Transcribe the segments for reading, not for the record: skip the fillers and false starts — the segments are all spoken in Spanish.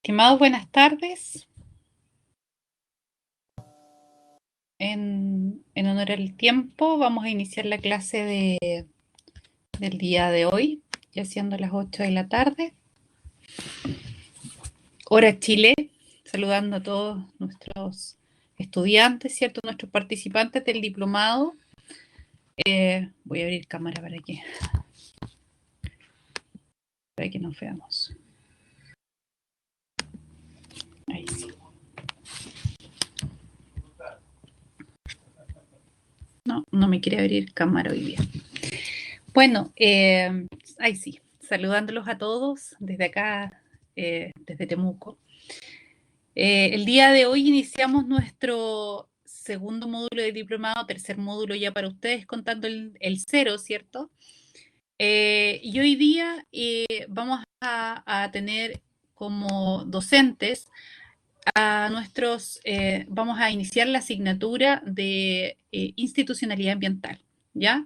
Estimados, buenas tardes. En honor al tiempo, vamos a iniciar la clase del día de hoy, ya siendo las 8 de la tarde. Hora Chile, saludando a todos nuestros estudiantes, ¿cierto? Nuestros participantes del diplomado. Voy a abrir cámara para que nos veamos. Ahí sí. No me quiere abrir cámara hoy día. Bueno, ahí sí, saludándolos a todos desde acá, desde Temuco. El día de hoy iniciamos nuestro segundo módulo de diplomado, tercer módulo ya para ustedes, contando el cero, ¿cierto? Y hoy día vamos a tener como docentes a vamos a iniciar la asignatura de institucionalidad ambiental, ¿ya?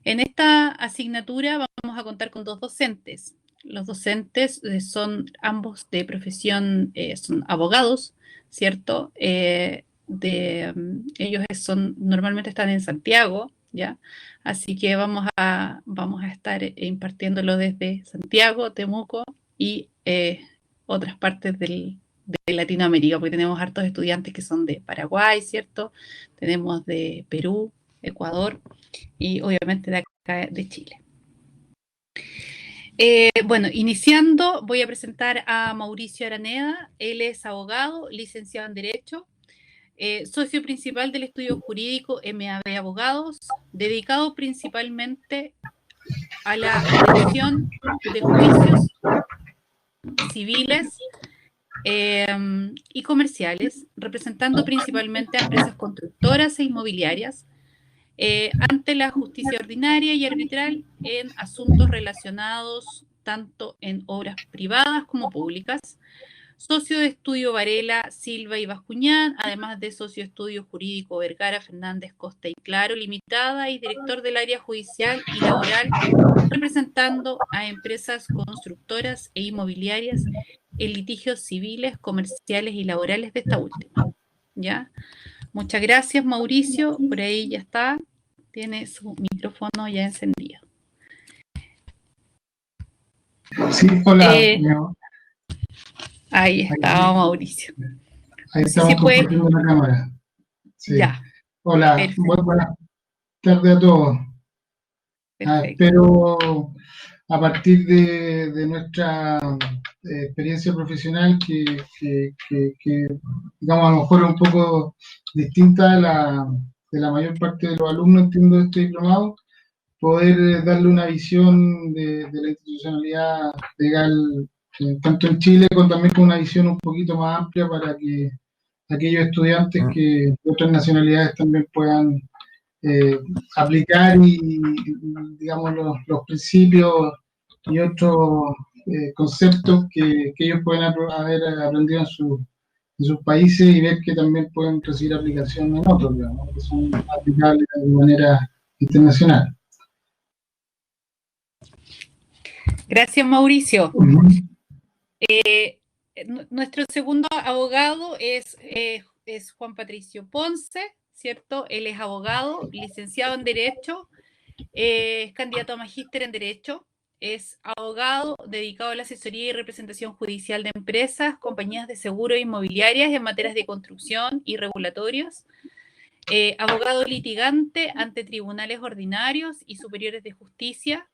En esta asignatura vamos a contar con dos docentes. Los docentes son ambos de profesión, son abogados, ¿cierto? Ellos normalmente están en Santiago, ¿ya? Así que vamos a estar impartiéndolo desde Santiago, Temuco y otras partes de Latinoamérica, porque tenemos hartos estudiantes que son de Paraguay, ¿cierto? Tenemos de Perú, Ecuador y obviamente de acá de Chile. Bueno, iniciando, voy a presentar a Mauricio Araneda. Él es abogado, licenciado en Derecho, socio principal del estudio jurídico MAB Abogados, dedicado principalmente a la dirección de juicios civiles y comerciales, representando principalmente a empresas constructoras e inmobiliarias, ante la justicia ordinaria y arbitral en asuntos relacionados tanto en obras privadas como públicas. Socio de estudio Varela, Silva y Bascuñán, además de socio de estudio jurídico Vergara, Fernández, Costa y Claro, Limitada, y director del área judicial y laboral, representando a empresas constructoras e inmobiliarias en litigios civiles, comerciales y laborales de esta última. ¿Ya? Muchas gracias, Mauricio. Por ahí ya está. Tiene su micrófono ya encendido. Sí, hola. Ahí está, Mauricio. Ahí estamos compartiendo la cámara. Sí. Ya. Hola, muy buenas tardes a todos. Espero a partir de nuestra experiencia profesional que digamos a lo mejor un poco distinta de la mayor parte de los alumnos, entiendo, de este diplomado, poder darle una visión de la institucionalidad legal tanto en Chile como también con una visión un poquito más amplia para que aquellos estudiantes que de otras nacionalidades también puedan aplicar y digamos los principios y otros conceptos que ellos pueden haber aprendido en sus países y ver que también pueden recibir aplicación en otros, digamos, que son aplicables de manera internacional. Gracias, Mauricio. Nuestro segundo abogado es Juan Patricio Ponce, ¿cierto? Él es abogado, licenciado en Derecho, es candidato a magíster en Derecho, es abogado dedicado a la asesoría y representación judicial de empresas, compañías de seguro e inmobiliarias en materias de construcción y regulatorios, abogado litigante ante tribunales ordinarios y superiores de justicia,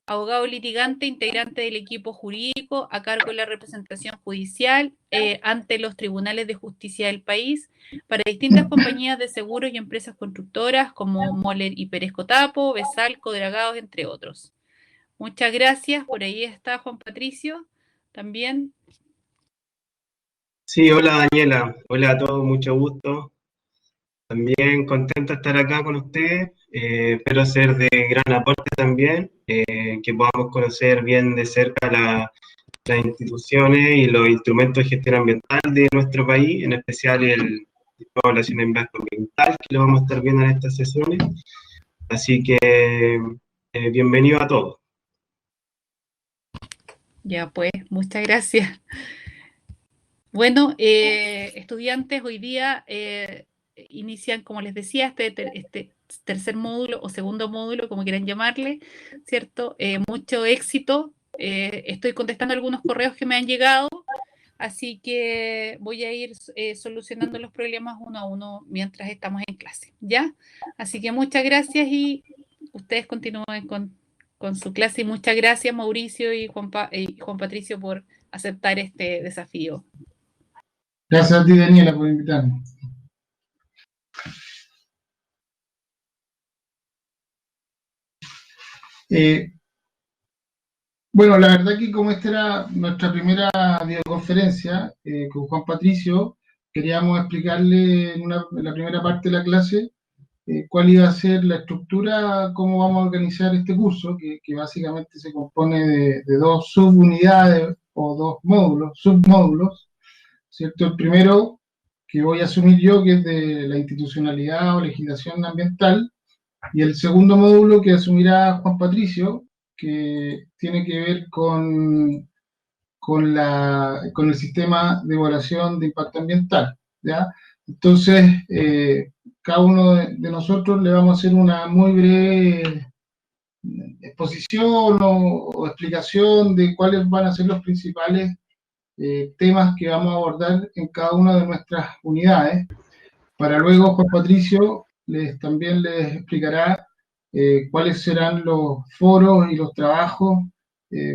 abogado litigante, integrante del equipo jurídico a cargo de la representación judicial ante los tribunales de justicia del país para distintas compañías de seguros y empresas constructoras como Moller y Pérez Cotapo, Besalco, Dragados, entre otros. Muchas gracias. Por ahí está Juan Patricio también. Sí, hola Daniela. Hola a todos, mucho gusto. También contento de estar acá con ustedes. Espero ser de gran aporte también, que podamos conocer bien de cerca las instituciones y los instrumentos de gestión ambiental de nuestro país, en especial el Población de Impacto Ambiental, que lo vamos a estar viendo en estas sesiones. Así que bienvenido a todos. Ya pues, muchas gracias. Bueno, estudiantes, hoy día inician, como les decía, este tercer módulo o segundo módulo, como quieran llamarle, ¿cierto? Mucho éxito. Estoy contestando algunos correos que me han llegado, así que voy a ir solucionando los problemas uno a uno mientras estamos en clase, ¿ya? Así que muchas gracias y ustedes continúen con su clase y muchas gracias Mauricio y Juan Patricio por aceptar este desafío. Gracias a ti, Daniela, por invitarme. Bueno, la verdad que como esta era nuestra primera videoconferencia con Juan Patricio, queríamos explicarle en la primera parte de la clase cuál iba a ser la estructura, cómo vamos a organizar este curso, que básicamente se compone de dos subunidades o dos módulos, submódulos, ¿cierto? El primero que voy a asumir yo, que es de la institucionalidad o legislación ambiental, y el segundo módulo que asumirá Juan Patricio, que tiene que ver con el sistema de evaluación de impacto ambiental, ¿ya? Entonces, cada uno de nosotros le vamos a hacer una muy breve exposición o explicación de cuáles van a ser los principales temas que vamos a abordar en cada una de nuestras unidades, para luego Juan Patricio también les explicará cuáles serán los foros y los trabajos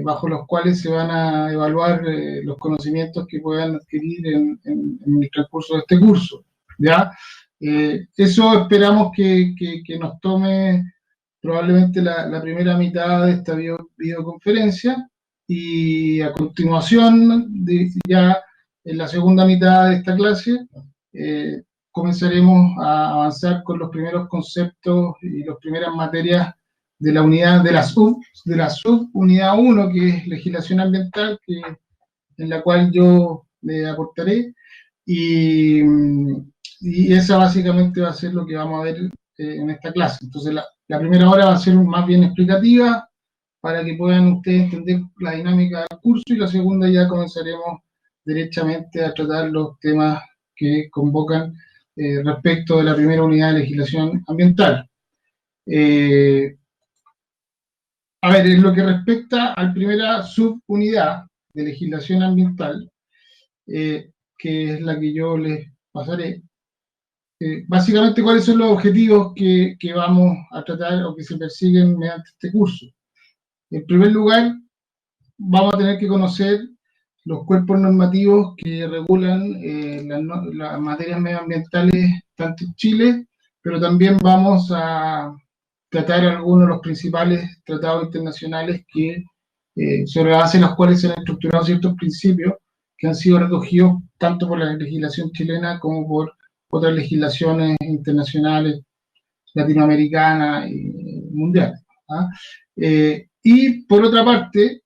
bajo los cuales se van a evaluar los conocimientos que puedan adquirir en el transcurso de este curso, ¿ya? Eso esperamos que nos tome probablemente la primera mitad de esta videoconferencia, y a continuación, ya en la segunda mitad de esta clase, comenzaremos a avanzar con los primeros conceptos y las primeras materias de la unidad, de la subunidad 1, que es legislación ambiental, en la cual yo le aportaré, y, y esa básicamente va a ser lo que vamos a ver en esta clase. Entonces la primera hora va a ser más bien explicativa, para que puedan ustedes entender la dinámica del curso, y la segunda ya comenzaremos derechamente a tratar los temas que convocan respecto de la primera unidad de legislación ambiental. A ver, en lo que respecta a la primera subunidad de legislación ambiental, que es la que yo les pasaré, básicamente cuáles son los objetivos que vamos a tratar o que se persiguen mediante este curso. En primer lugar, vamos a tener que conocer los cuerpos normativos que regulan las materias medioambientales tanto en Chile, pero también vamos a tratar algunos de los principales tratados internacionales sobre la base de los cuales se han estructurado ciertos principios que han sido recogidos tanto por la legislación chilena como por otras legislaciones internacionales, latinoamericanas y mundiales, ¿ah? Y por otra parte,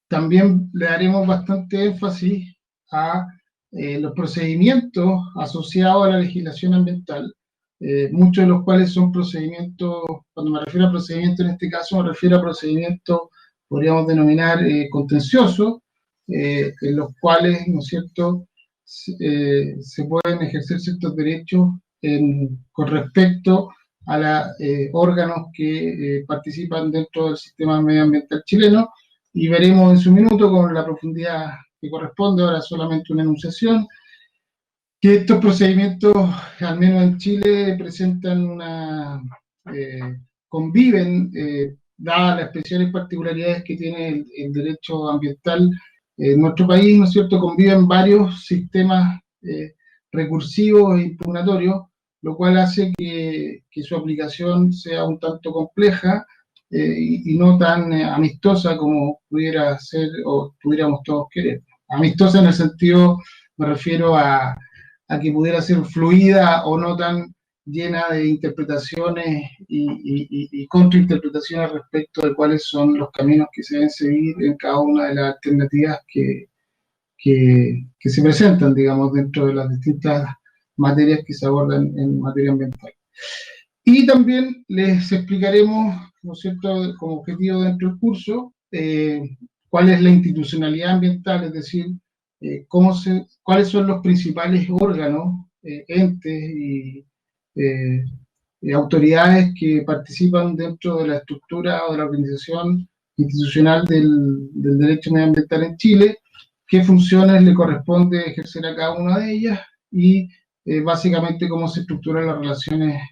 también le daremos bastante énfasis a los procedimientos asociados a la legislación ambiental, muchos de los cuales son procedimientos, cuando me refiero a procedimientos en este caso, me refiero a procedimientos, podríamos denominar contenciosos, en los cuales, ¿no es cierto?, se pueden ejercer ciertos derechos con respecto a los órganos que participan dentro del sistema medioambiental chileno, y veremos en su minuto, con la profundidad que corresponde, ahora solamente una enunciación, que estos procedimientos, al menos en Chile, presentan conviven, dadas las especiales particularidades que tiene el derecho ambiental en nuestro país, ¿no es cierto?, conviven varios sistemas recursivos e impugnatorios, lo cual hace que su aplicación sea un tanto compleja y no tan amistosa como pudiera ser o pudiéramos todos querer. Amistosa en el sentido, me refiero a que pudiera ser fluida o no tan llena de interpretaciones y contrainterpretaciones respecto de cuáles son los caminos que se deben seguir en cada una de las alternativas que se presentan, digamos, dentro de las distintas materias que se abordan en materia ambiental. Y también les explicaremos, ¿no es cierto?, como objetivo dentro del curso, cuál es la institucionalidad ambiental, es decir, cuáles son los principales órganos, entes y autoridades que participan dentro de la estructura o de la organización institucional del derecho medioambiental en Chile, qué funciones le corresponde ejercer a cada una de ellas y básicamente cómo se estructuran las relaciones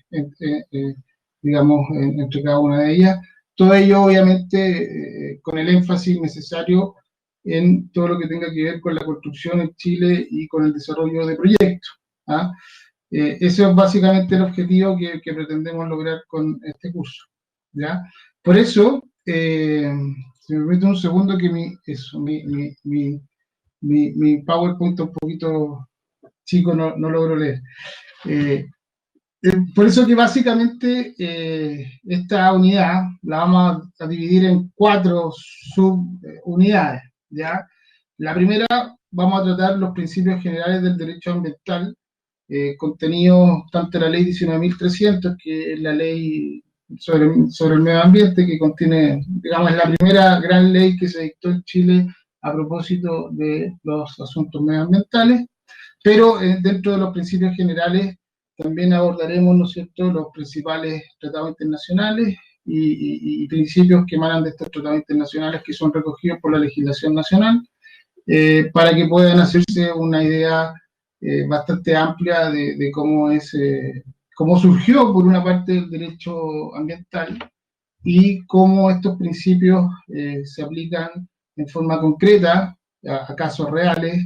digamos, entre cada una de ellas. Todo ello, obviamente, con el énfasis necesario en todo lo que tenga que ver con la construcción en Chile y con el desarrollo de proyectos. ¿Ah? Ese es básicamente el objetivo que pretendemos lograr con este curso. ¿Ya? Por eso, si me permite un segundo que mi PowerPoint un poquito chico, no logro leer. Por eso que básicamente esta unidad la vamos a dividir en 4 subunidades, ¿ya? La primera, vamos a tratar los principios generales del derecho ambiental, contenidos tanto en la ley 19.300, que es la ley sobre el medio ambiente, que contiene, digamos, la primera gran ley que se dictó en Chile a propósito de los asuntos medioambientales, pero dentro de los principios generales también abordaremos, ¿no es cierto?, los principales tratados internacionales y principios que emanan de estos tratados internacionales que son recogidos por la legislación nacional, para que puedan hacerse una idea bastante amplia de cómo surgió, por una parte, el derecho ambiental y cómo estos principios se aplican en forma concreta a casos reales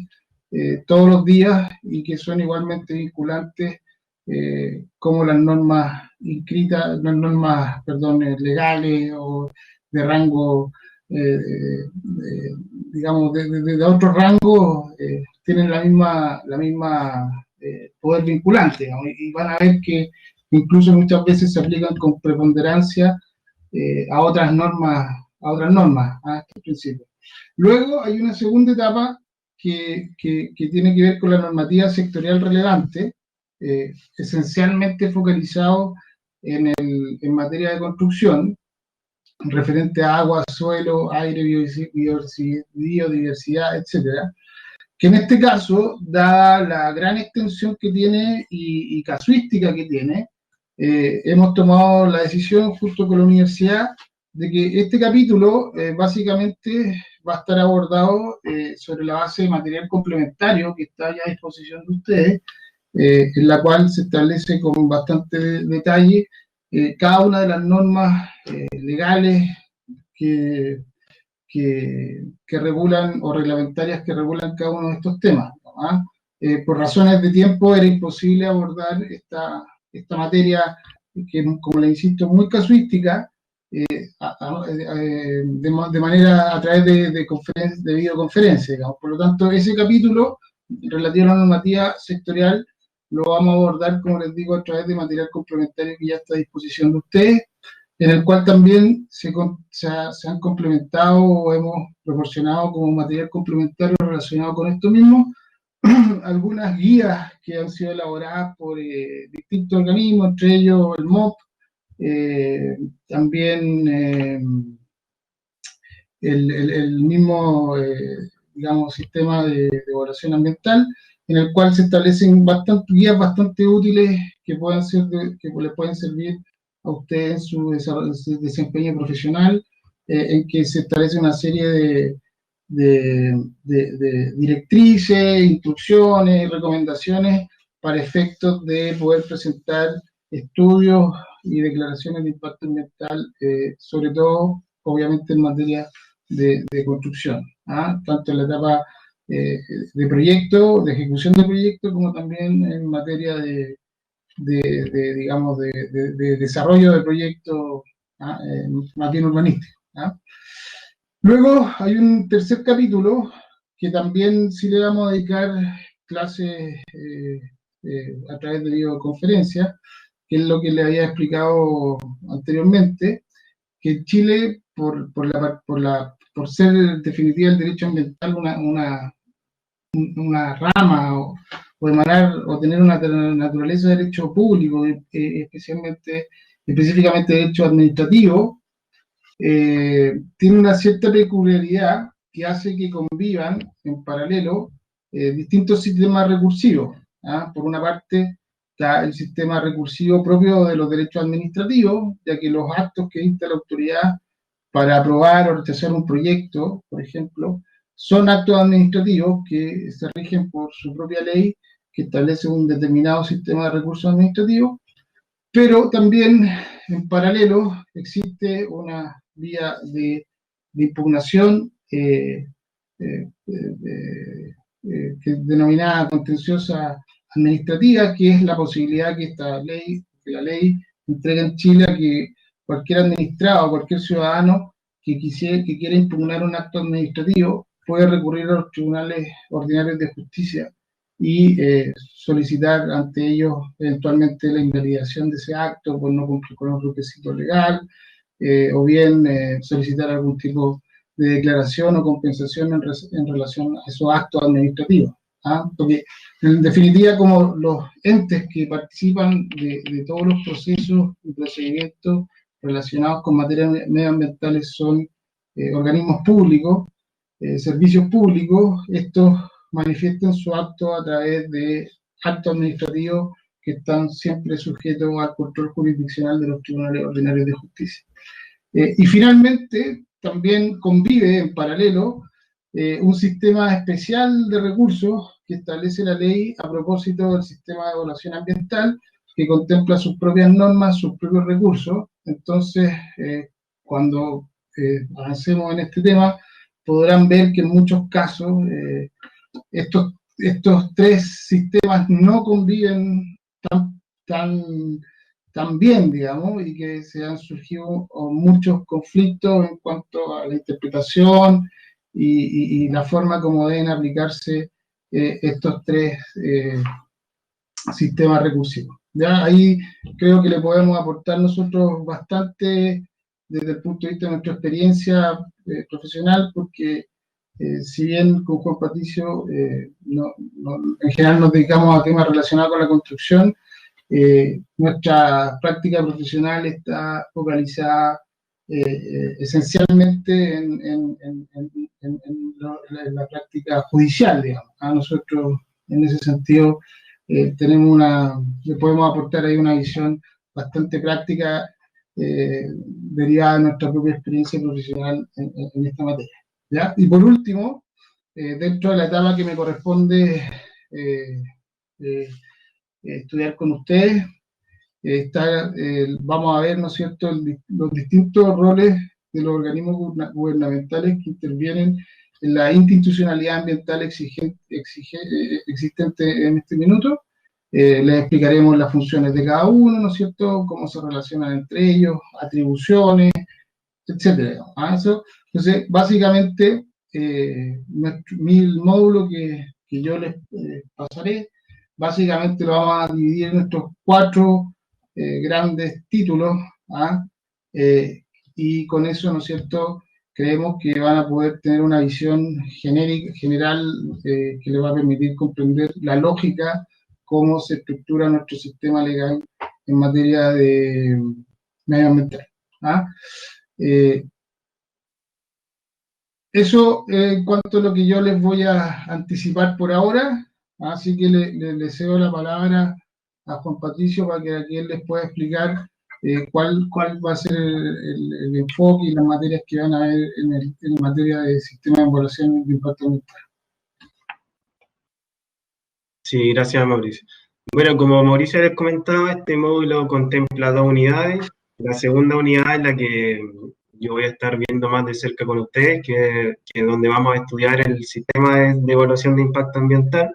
todos los días y que son igualmente vinculantes como las normas inscritas, las normas, perdón, legales o de rango, digamos, de otros rangos, tienen la misma poder vinculante, ¿no? Y van a ver que incluso muchas veces se aplican con preponderancia a otras normas, a estos principios. Luego hay una segunda etapa que tiene que ver con la normativa sectorial relevante, esencialmente focalizado en materia de construcción, referente a agua, suelo, aire, biodiversidad, etcétera, que en este caso, dada la gran extensión que tiene y casuística que tiene, hemos tomado la decisión junto con la universidad de que este capítulo básicamente va a estar abordado sobre la base de material complementario que está ya a disposición de ustedes, en la cual se establece con bastante detalle cada una de las normas legales que regulan o reglamentarias que regulan cada uno de estos temas, ¿no? Por razones de tiempo era imposible abordar esta materia que, como le insisto, muy casuística, de manera a través de videoconferencia, digamos. Por lo tanto, ese capítulo relativo a la normativa sectorial lo vamos a abordar, como les digo, a través de material complementario que ya está a disposición de ustedes, en el cual también se han complementado o hemos proporcionado como material complementario relacionado con esto mismo algunas guías que han sido elaboradas por distintos organismos, entre ellos el MOP, también el mismo, digamos, sistema de evaluación ambiental, en el cual se establecen guías bastante útiles que les pueden servir a ustedes en su desempeño profesional, en que se establece una serie de directrices, instrucciones, recomendaciones para efectos de poder presentar estudios y declaraciones de impacto ambiental, sobre todo, obviamente, en materia de construcción, tanto en la etapa de proyecto, de ejecución de proyecto, como también en materia digamos, de desarrollo de proyectos más bien urbanísticos. Luego hay un tercer capítulo que también sí le vamos a dedicar clases a través de videoconferencia, que es lo que le había explicado anteriormente, que en Chile, por ser definitiva el derecho ambiental una rama o emanar o tener una naturaleza de derecho público, específicamente derecho administrativo, tiene una cierta peculiaridad que hace que convivan en paralelo distintos sistemas recursivos. ¿Ah? Por una parte, está el sistema recursivo propio de los derechos administrativos, ya que los actos que dicta la autoridad para aprobar o rechazar un proyecto, por ejemplo, son actos administrativos que se rigen por su propia ley, que establece un determinado sistema de recursos administrativos, pero también en paralelo existe una vía de impugnación denominada contenciosa administrativa, que es la posibilidad que la ley entrega en Chile a que cualquier administrado, cualquier ciudadano que quiera impugnar un acto administrativo puede recurrir a los tribunales ordinarios de justicia y solicitar ante ellos eventualmente la invalidación de ese acto por no cumplir con un requisito legal, o bien solicitar algún tipo de declaración o compensación en relación a esos actos administrativos. ¿Ah? Porque en definitiva, como los entes que participan de todos los procesos y procedimientos relacionados con materias medioambientales son organismos públicos, servicios públicos, estos manifiestan su acto a través de actos administrativos que están siempre sujetos al control jurisdiccional de los tribunales ordinarios de justicia. Y finalmente, también convive en paralelo un sistema especial de recursos que establece la ley a propósito del sistema de evaluación ambiental, que contempla sus propias normas, sus propios recursos. Entonces, cuando avancemos en este tema, podrán ver que en muchos casos estos tres sistemas no conviven tan bien, digamos, y que se han surgido muchos conflictos en cuanto a la interpretación y la forma como deben aplicarse estos tres sistemas recursivos. Ya ahí creo que le podemos aportar nosotros bastante desde el punto de vista de nuestra experiencia profesional, porque si bien con Juan Patricio en general nos dedicamos a temas relacionados con la construcción, nuestra práctica profesional está focalizada esencialmente en la práctica judicial, digamos. A nosotros, en ese sentido, le podemos aportar ahí una visión bastante práctica derivada de nuestra propia experiencia profesional en esta materia. ¿Ya? Y por último, dentro de la etapa que me corresponde estudiar con ustedes, vamos a ver, ¿no es cierto?, los distintos roles de los organismos gubernamentales que intervienen en la institucionalidad ambiental existente en este minuto. Les explicaremos las funciones de cada uno, ¿no es cierto?, cómo se relacionan entre ellos, atribuciones, etcétera. Entonces, básicamente, el módulo que yo les pasaré, básicamente lo vamos a dividir en estos 4 grandes títulos, y con eso, ¿no es cierto?, creemos que van a poder tener una visión general que les va a permitir comprender la lógica, cómo se estructura nuestro sistema legal en materia de medioambiental. Eso en cuanto a lo que yo les voy a anticipar por ahora, así que le cedo la palabra a Juan Patricio para que aquí él les pueda explicar cuál va a ser el enfoque y las materias que van a ver en materia de sistema de evaluación de impacto ambiental. Sí, gracias, Mauricio. Bueno, como Mauricio les comentaba, este módulo contempla 2 unidades. La segunda unidad es la que yo voy a estar viendo más de cerca con ustedes, que es donde vamos a estudiar el sistema de evaluación de impacto ambiental.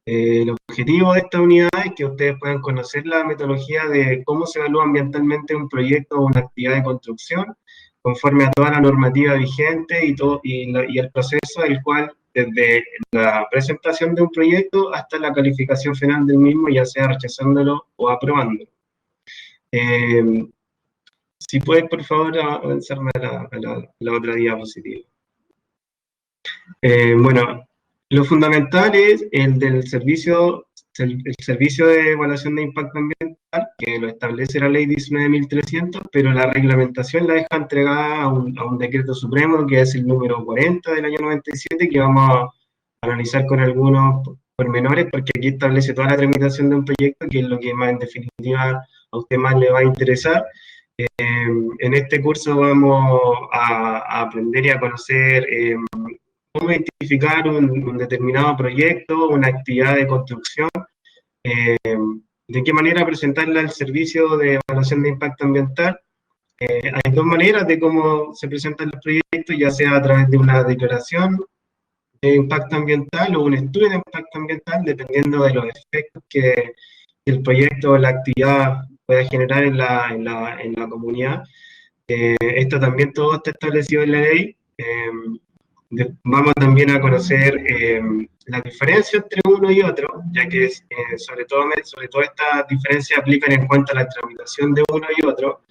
El objetivo de esta unidad es que ustedes puedan conocer la metodología de cómo se evalúa ambientalmente un proyecto o una actividad de construcción, conforme a toda la normativa vigente y el proceso, el cual desde la presentación de un proyecto hasta la calificación final del mismo, ya sea rechazándolo o aprobándolo. Si puedes, por favor, avanzarme a la otra diapositiva. Bueno, lo fundamental es el servicio de evaluación de impacto ambiental, que lo establece la ley 19.300, pero la reglamentación la deja entregada a un decreto supremo, que es el número 40 del año 97, que vamos analizar con algunos pormenores, porque aquí establece toda la tramitación de un proyecto, que es lo que más en definitiva a usted más le va a interesar. En este curso vamos a aprender y a conocer cómo identificar un determinado proyecto, una actividad de construcción, eh, de qué manera presentarla al servicio de evaluación de impacto ambiental. Hay dos maneras de cómo se presentan los proyectos, ya sea a través de una declaración de impacto ambiental o un estudio de impacto ambiental, dependiendo de los efectos que el proyecto o la actividad pueda generar en la comunidad. Esto también todo está establecido en la ley. Vamos también a conocer la diferencia entre uno y otro, ya que sobre todo estas diferencias aplican en cuanto a la tramitación de uno y otro.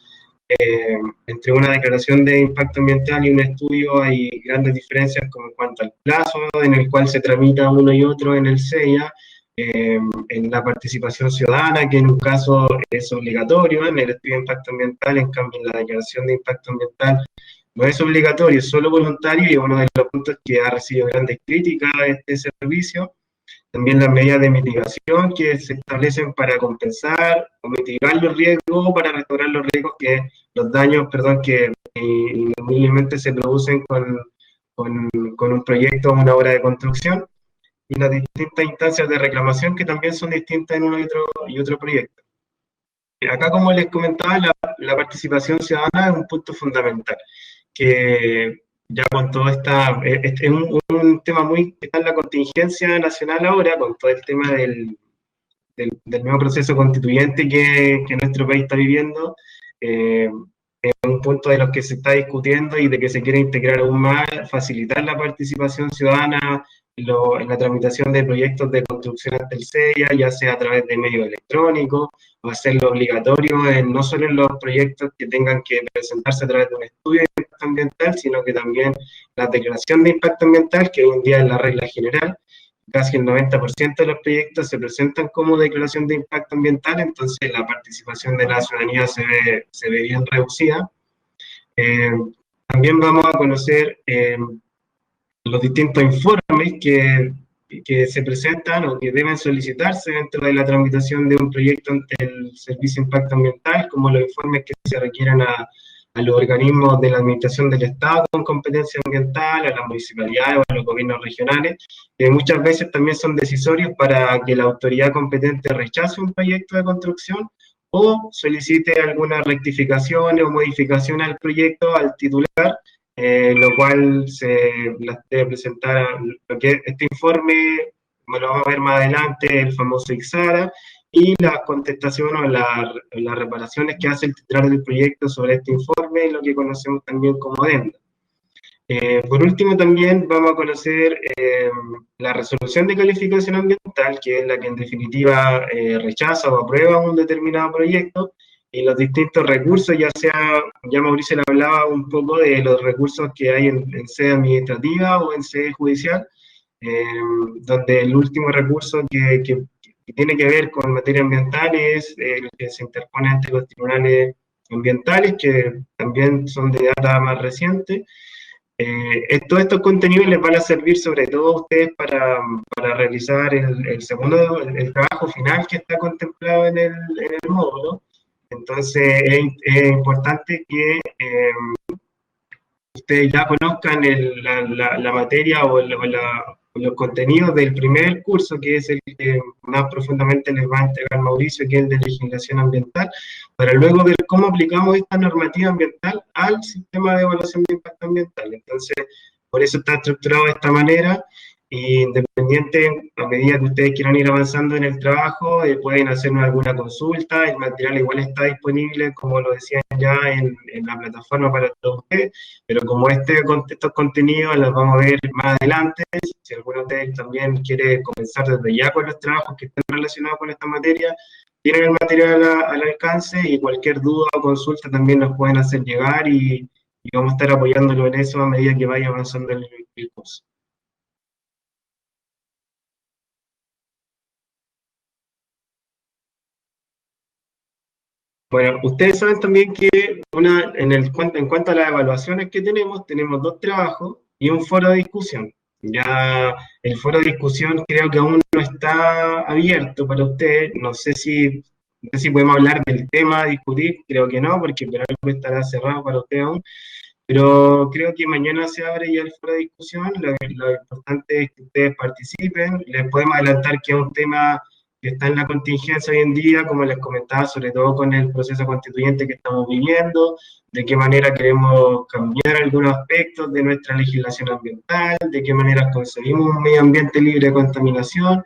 Entre una declaración de impacto ambiental y un estudio hay grandes diferencias como en cuanto al plazo en el cual se tramita uno y otro en el CEIA, en la participación ciudadana, que en un caso es obligatorio en el estudio de impacto ambiental, en cambio en la declaración de impacto ambiental no es obligatorio, es solo voluntario, y uno de los puntos que ha recibido grandes críticas a este servicio. También las medidas de mitigación que se establecen para compensar o mitigar los riesgos, o para restaurar los riesgos los daños, perdón, que ineludiblemente se producen con un proyecto o una obra de construcción, y las distintas instancias de reclamación que también son distintas en uno y otro proyecto. Acá, como les comentaba, la participación ciudadana es un punto fundamental, que ya con todo es un tema que está en la contingencia nacional ahora, con todo el tema del nuevo proceso constituyente que nuestro país está viviendo. Es un punto de los que se está discutiendo y de que se quiere integrar aún más, facilitar la participación ciudadana en la tramitación de proyectos de construcción ante el CEIA, ya sea a través de medios electrónicos, o hacerlo obligatorio no solo en los proyectos que tengan que presentarse a través de un estudio de impacto ambiental, sino que también la declaración de impacto ambiental, que hoy en día es la regla general. Casi el 90% de los proyectos se presentan como declaración de impacto ambiental, entonces la participación de la ciudadanía se ve bien reducida. También vamos a conocer los distintos informes que se presentan o que deben solicitarse dentro de la tramitación de un proyecto ante el Servicio de Impacto Ambiental, como los informes que se requieren a los organismos de la administración del Estado con competencia ambiental, a las municipalidades o a los gobiernos regionales, que muchas veces también son decisorios para que la autoridad competente rechace un proyecto de construcción o solicite alguna rectificación o modificación al proyecto al titular, lo cual se las debe presentar, porque este informe, me lo vamos a ver más adelante, el famoso IXARA, y las contestaciones o las reparaciones que hace el titular del proyecto sobre este informe, lo que conocemos también como adenda. Por último, también vamos a conocer la resolución de calificación ambiental, que es la que en definitiva rechaza o aprueba un determinado proyecto, y los distintos recursos, ya Mauricio le hablaba un poco de los recursos que hay en sede administrativa o en sede judicial, donde el último recurso que tiene que ver con materia ambiental es el que se interpone ante los tribunales ambientales, que también son de data más reciente. Todos estos contenidos les van a servir sobre todo a ustedes para realizar el trabajo final que está contemplado en el módulo. Entonces es importante que ustedes ya conozcan la materia o los contenidos del primer curso, que es el que más profundamente les va a entregar Mauricio, que es el de legislación ambiental, para luego ver cómo aplicamos esta normativa ambiental al sistema de evaluación de impacto ambiental. Entonces, por eso está estructurado de esta manera, y independiente, a medida que ustedes quieran ir avanzando en el trabajo, pueden hacernos alguna consulta. El material igual está disponible, como lo decían ya, en la plataforma para todos ustedes, pero como estos contenidos los vamos a ver más adelante, si alguno de ustedes también quiere comenzar desde ya con los trabajos que estén relacionados con esta materia, tienen el material al alcance, y cualquier duda o consulta también nos pueden hacer llegar, y vamos a estar apoyándolo en eso a medida que vaya avanzando el curso. Bueno, ustedes saben también que en cuanto a las evaluaciones que tenemos dos trabajos y un foro de discusión. Ya el foro de discusión creo que aún no está abierto para usted. No sé si podemos hablar del tema a discutir, creo que no, porque por algo estará cerrado para usted aún. Pero creo que mañana se abre ya el foro de discusión. Lo importante es que ustedes participen. Les podemos adelantar que es un tema que está en la contingencia hoy en día, como les comentaba, sobre todo con el proceso constituyente que estamos viviendo, de qué manera queremos cambiar algunos aspectos de nuestra legislación ambiental, de qué manera conseguimos un medio ambiente libre de contaminación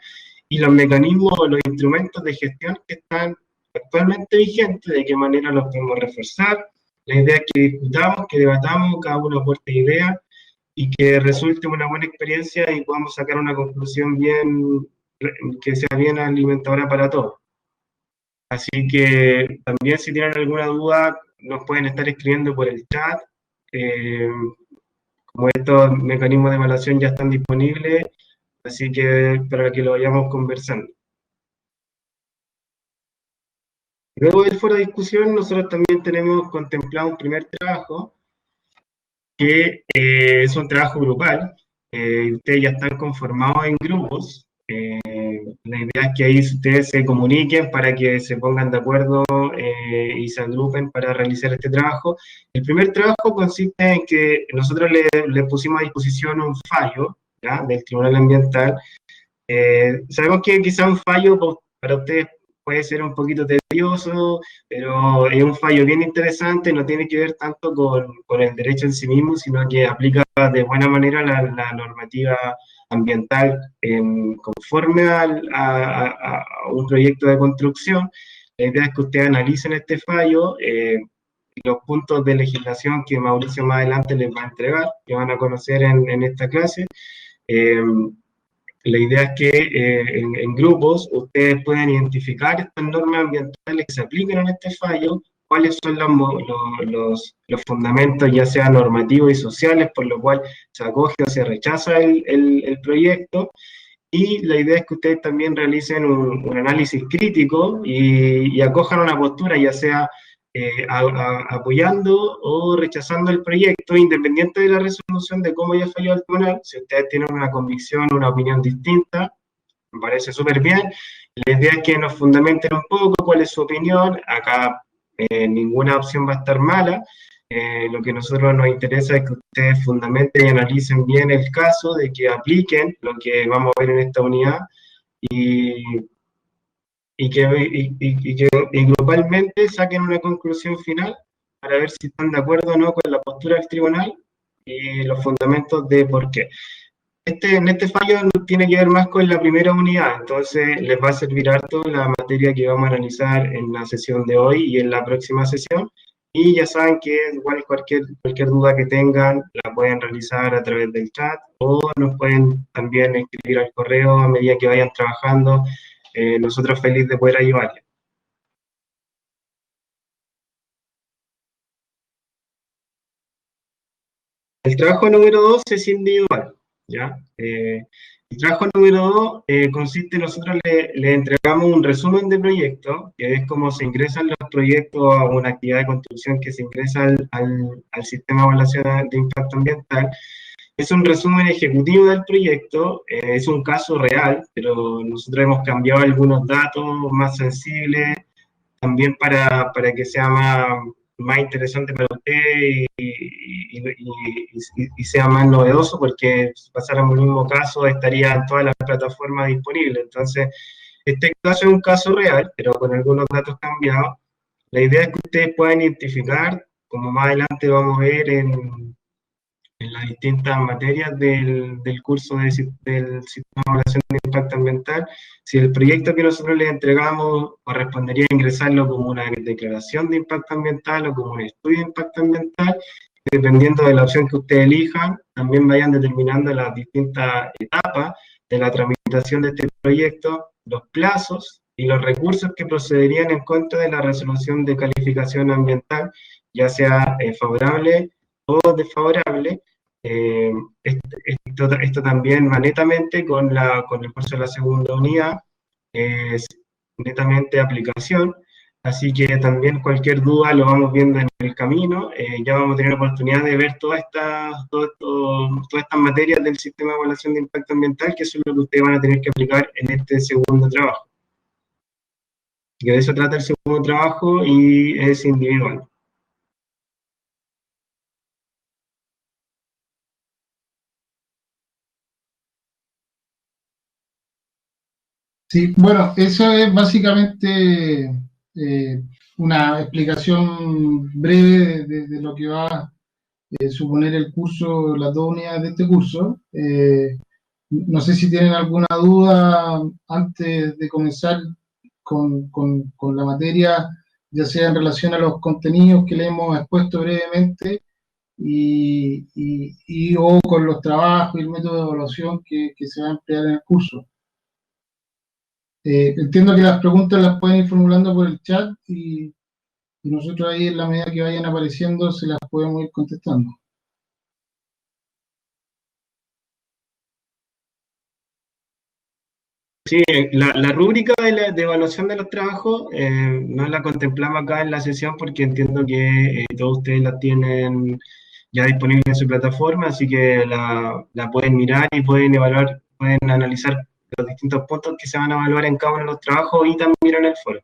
y los mecanismos o los instrumentos de gestión que están actualmente vigentes, de qué manera los podemos reforzar. La idea es que discutamos, que debatamos, cada uno aporte ideas y que resulte una buena experiencia y podamos sacar una conclusión bien, que sea bien alimentadora para todos. Así que también si tienen alguna duda nos pueden estar escribiendo por el chat. Eh, Como estos mecanismos de evaluación ya están disponibles, así que para que lo vayamos conversando. Luego del foro de discusión, nosotros también tenemos contemplado un primer trabajo, que es un trabajo grupal. Ustedes ya están conformados en grupos. La idea es que ahí ustedes se comuniquen para que se pongan de acuerdo y se agrupen para realizar este trabajo. El primer trabajo consiste en que nosotros le pusimos a disposición un fallo, ¿ya?, del Tribunal Ambiental. Sabemos que quizá un fallo para ustedes puede ser un poquito tedioso, pero es un fallo bien interesante, no tiene que ver tanto con el derecho en sí mismo, sino que aplica de buena manera la normativa ambiental conforme a un proyecto de construcción. La idea es que ustedes analicen este fallo, los puntos de legislación que Mauricio más adelante les va a entregar, que van a conocer en esta clase. La idea es que en grupos ustedes puedan identificar estas normas ambientales que se apliquen en este fallo, cuáles son los fundamentos, ya sea normativos y sociales, por lo cual se acoge o se rechaza el proyecto. Y la idea es que ustedes también realicen un análisis crítico y acojan una postura, ya sea apoyando o rechazando el proyecto, independiente de la resolución de cómo haya fallado el tribunal. Si ustedes tienen una convicción, una opinión distinta, me parece súper bien. La idea es que nos fundamenten un poco cuál es su opinión. Acá ninguna opción va a estar mala. Lo que a nosotros nos interesa es que ustedes fundamenten y analicen bien el caso, de que apliquen lo que vamos a ver en esta unidad y globalmente saquen una conclusión final para ver si están de acuerdo o no con la postura del tribunal y los fundamentos de por qué. En este fallo tiene que ver más con la primera unidad, entonces les va a servir harto la materia que vamos a analizar en la sesión de hoy y en la próxima sesión. Y ya saben que igual cualquier duda que tengan la pueden realizar a través del chat o nos pueden también escribir al correo a medida que vayan trabajando. Nosotros felices de poder ayudarles. El trabajo número 2 es individual, ¿ya? El trabajo número 2 consiste, nosotros le entregamos un resumen de proyecto, que es cómo se ingresan los proyectos a una actividad de construcción que se ingresa al sistema de evaluación de impacto ambiental. Es un resumen ejecutivo del proyecto, es un caso real, pero nosotros hemos cambiado algunos datos más sensibles, también para que sea más interesante para usted y sea más novedoso, porque si pasáramos el mismo caso estaría en todas las plataformas disponibles. Entonces, este caso es un caso real, pero con algunos datos cambiados. La idea es que ustedes puedan identificar, como más adelante vamos a ver en las distintas materias del curso del Sistema de Evaluación de Impacto Ambiental, si el proyecto que nosotros les entregamos correspondería a ingresarlo como una declaración de impacto ambiental o como un estudio de impacto ambiental. Dependiendo de la opción que ustedes elijan, también vayan determinando las distintas etapas de la tramitación de este proyecto, los plazos y los recursos que procederían en contra de la resolución de calificación ambiental, ya sea favorable o desfavorable. Esto también va netamente con el curso de la segunda unidad, es netamente aplicación. Así que también cualquier duda lo vamos viendo en el camino. Ya vamos a tener oportunidad de ver todas estas materias del sistema de evaluación de impacto ambiental, que eso es lo que ustedes van a tener que aplicar en este segundo trabajo. Que de eso trata el segundo trabajo y es individual. Sí, bueno, eso es básicamente una explicación breve de lo que va a suponer el curso, las dos unidades de este curso. No sé si tienen alguna duda antes de comenzar con la materia, ya sea en relación a los contenidos que le hemos expuesto brevemente o con los trabajos y el método de evaluación que se va a emplear en el curso. Entiendo que las preguntas las pueden ir formulando por el chat y nosotros ahí en la medida que vayan apareciendo se las podemos ir contestando. Sí, la rúbrica de evaluación de los trabajos no la contemplamos acá en la sesión porque entiendo que todos ustedes la tienen ya disponible en su plataforma, así que la pueden mirar y pueden evaluar, pueden analizar los distintos puntos que se van a evaluar en cada uno de los trabajos y también en el foro.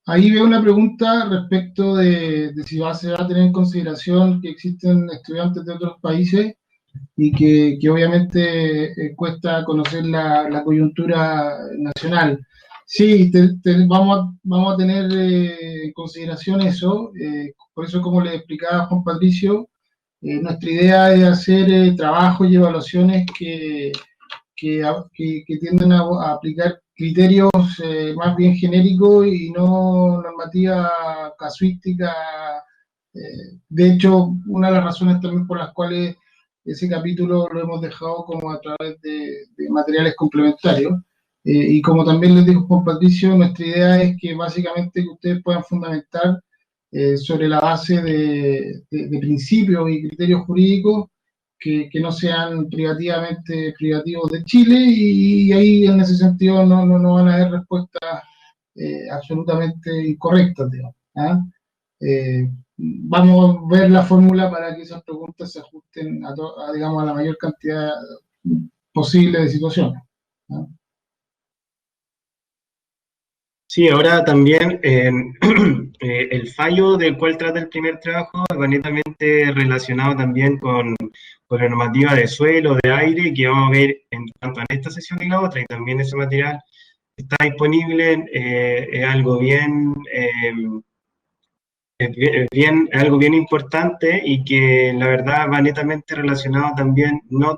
Ahí veo una pregunta respecto de si se va a tener en consideración que existen estudiantes de otros países y que obviamente cuesta conocer la coyuntura nacional. Sí, vamos a tener en consideración eso. Por eso, como le explicaba Juan Patricio, nuestra idea es hacer trabajos y evaluaciones que tienden a aplicar criterios más bien genéricos y no normativa casuística. De hecho, una de las razones también por las cuales ese capítulo lo hemos dejado como a través de materiales complementarios. Y como también les dijo Juan Patricio, nuestra idea es que básicamente que ustedes puedan fundamentar sobre la base de principios y criterios jurídicos que no sean privativos de Chile y ahí en ese sentido no van a haber respuestas absolutamente incorrectas, digamos. ¿Ah? Vamos a ver la fórmula para que esas preguntas se ajusten digamos, a la mayor cantidad posible de situaciones. ¿Ah? Sí, ahora también el fallo del cual trata el primer trabajo va netamente relacionado también con la normativa de suelo, de aire, que vamos a ver tanto en esta sesión y la otra, y también ese material está disponible, es algo algo bien importante y que la verdad va netamente relacionado también, no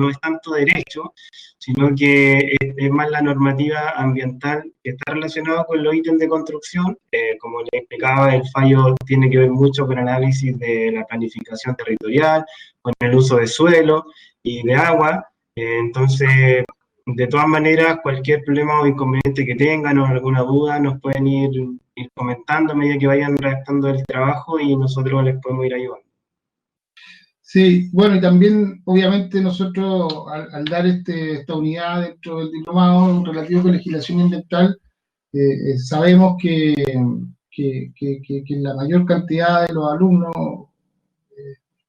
es tanto derecho, sino que es más la normativa ambiental que está relacionada con los ítems de construcción. Como les explicaba, el fallo tiene que ver mucho con el análisis de la planificación territorial, con el uso de suelo y de agua. Entonces, de todas maneras, cualquier problema o inconveniente que tengan o alguna duda nos pueden ir comentando a medida que vayan redactando el trabajo y nosotros les podemos ir ayudando. Sí, bueno, y también obviamente nosotros al dar esta unidad dentro del diplomado relativo con legislación ambiental, sabemos que la mayor cantidad de los alumnos,